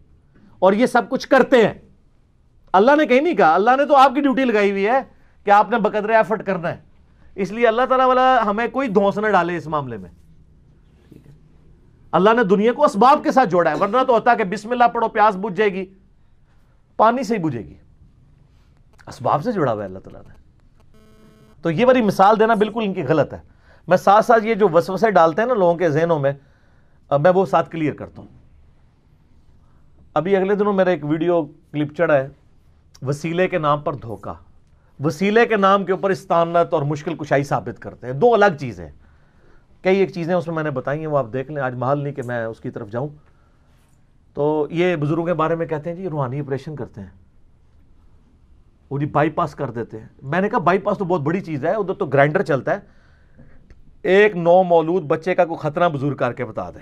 اور یہ سب کچھ کرتے ہیں. اللہ نے کہیں نہیں کہا, اللہ نے تو آپ کی ڈیوٹی لگائی ہوئی ہے کہ آپ نے بقدر ایفرٹ کرنا ہے. اس لیے اللہ تعالیٰ والا ہمیں کوئی دھونس نہ ڈالے اس معاملے میں. اللہ نے دنیا کو اسباب کے ساتھ جوڑا ہے, ورنہ تو ہوتا کہ بسم اللہ پڑھو پیاس بجھ جائے گی, پانی سے ہی بجھے گی. اسباب سے جڑا ہوا ہے اللہ تعالیٰ نے. تو یہ بڑی مثال دینا بالکل ان کی غلط ہے. میں ساتھ ساتھ یہ جو وسوسے ڈالتے ہیں نا لوگوں کے ذہنوں میں, میں وہ ساتھ کلیئر کرتا ہوں. ابھی اگلے دنوں میرا ایک ویڈیو کلپ چڑھا ہے, وسیلے کے نام پر دھوکہ. وسیلے کے نام کے اوپر استعانت اور مشکل کشائی ثابت کرتے ہیں, دو الگ چیزیں. کئی ایک چیزیں اس میں میں نے بتائی ہیں, وہ آپ دیکھ لیں, آج محال نہیں کہ میں اس کی طرف جاؤں. تو یہ بزرگوں کے بارے میں کہتے ہیں جی روحانی آپریشن کرتے ہیں, وہ جی بائی پاس کر دیتے ہیں. میں نے کہا بائی پاس تو بہت بڑی چیز ہے, ادھر تو گرائنڈر چلتا ہے. ایک نو مولود بچے کا کوئی خطرہ بزرگ کر کے بتا دے,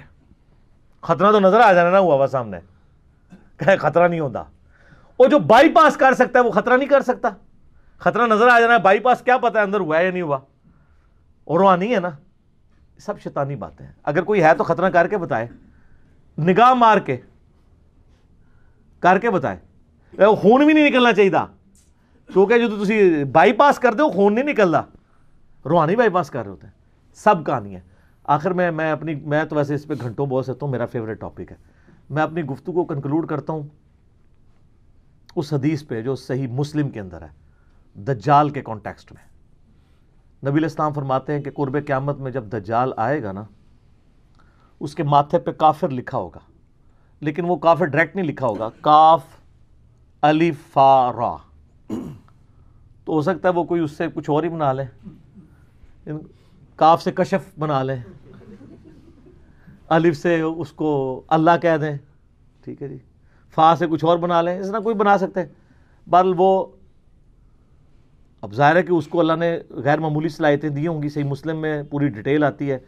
خطرہ تو نظر آ جانا نا ہوا ہوا سامنے, کہ خطرہ نہیں ہوتا. وہ جو بائی پاس کر سکتا ہے وہ خطرہ نہیں کر سکتا. خطرہ نظر آ جانا ہے, بائی پاس کیا پتا ہے اندر ہوا ہے یا نہیں ہوا, اور روحانی ہے نا. سب شیطانی باتیں ہیں. اگر کوئی ہے تو خطرہ کر کے بتائے, نگاہ مار کے کر کے بتائے. خون بھی نہیں نکلنا چاہیے, کیونکہ جو تسی بائی پاس کر دے ہو خون نہیں نکلتا, روحانی بائی پاس کر رہے ہوتے ہیں. سب کہانی ہے. آخر میں تو ویسے اس پہ گھنٹوں بول سکتا ہوں, میرا فیوریٹ ٹاپک ہے. میں اپنی گفتگو کو کنکلوڈ کرتا ہوں اس حدیث پہ جو صحیح مسلم کے اندر ہے, دجال کے کانٹیکسٹ میں. نبی علیہ السلام فرماتے ہیں کہ قرب قیامت میں جب دجال آئے گا نا, اس کے ماتھے پہ کافر لکھا ہوگا, لیکن وہ کافر ڈائریکٹ نہیں لکھا ہوگا, کاف الف فا را. تو ہو سکتا ہے وہ کوئی اس سے کچھ اور ہی بنا لے, کاف سے کشف بنا لیں, الف سے اس کو اللہ کہہ دیں, ٹھیک ہے جی, فا سے کچھ اور بنا لیں, اس طرح کوئی بنا سکتے ہیں. بہرحال وہ اب ظاہر ہے کہ اس کو اللہ نے غیر معمولی صلاحیتیں دی ہوں گی. صحیح مسلم میں پوری ڈیٹیل آتی ہے,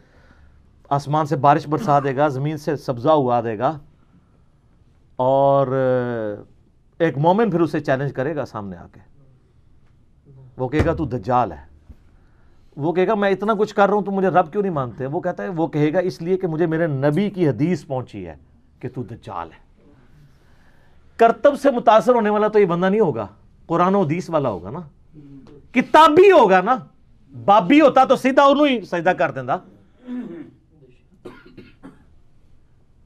آسمان سے بارش برسا دے گا, زمین سے سبزہ اگا دے گا, اور ایک مومن پھر اسے چیلنج کرے گا سامنے آ کے. وہ کہے گا تو دجال ہے. وہ کہے گا میں اتنا کچھ کر رہا ہوں تو مجھے رب کیوں نہیں مانتے. وہ کہتا ہے, وہ کہے گا اس لیے کہ مجھے میرے نبی کی حدیث پہنچی ہے کہ تو دجال ہے. کرتب سے متاثر ہونے والا تو یہ بندہ نہیں ہوگا, قرآن و حدیث والا ہوگا نا, کتابی ہوگا نا. بابی ہوتا تو سیدھا انہوں ہی سجدہ کر دینا.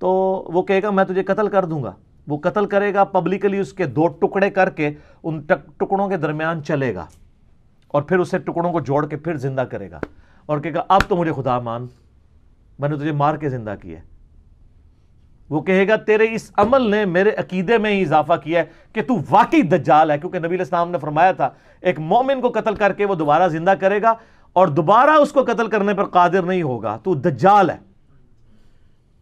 تو وہ کہے گا میں تجھے قتل کر دوں گا. وہ قتل کرے گا پبلکلی, اس کے دو ٹکڑے کر کے ان ٹکڑوں کے درمیان چلے گا, اور پھر اسے ٹکڑوں کو جوڑ کے پھر زندہ کرے گا, اور کہے گا اب تو مجھے خدا مان, میں نے تجھے مار کے زندہ کیا ہے. وہ کہے گا تیرے اس عمل نے میرے عقیدے میں ہی اضافہ کیا ہے کہ تو واقعی دجال ہے, کیونکہ نبی علیہ السلام نے فرمایا تھا ایک مومن کو قتل کر کے وہ دوبارہ زندہ کرے گا, اور دوبارہ اس کو قتل کرنے پر قادر نہیں ہوگا, تو دجال ہے.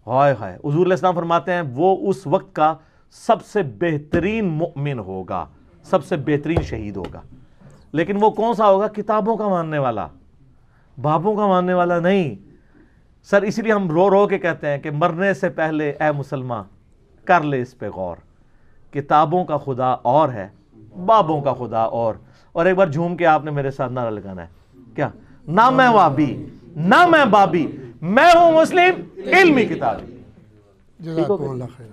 ہائے ہائے. حضور علیہ السلام فرماتے ہیں وہ اس وقت کا سب سے بہترین مؤمن ہوگا, سب سے بہترین شہید ہوگا. لیکن وہ کون سا ہوگا؟ کتابوں کا ماننے والا, بابوں کا ماننے والا نہیں. سر اسی لیے ہم رو رو کے کہتے ہیں کہ مرنے سے پہلے اے مسلمان کر لے اس پہ غور, کتابوں کا خدا اور ہے, بابوں کا خدا اور. اور ایک بار جھوم کے آپ نے میرے ساتھ نعرہ لگانا ہے, کیا؟ نہ میں وابی نہ میں بابی, میں ہوں مسلم علمی کتابی. جزاکم اللہ خیر.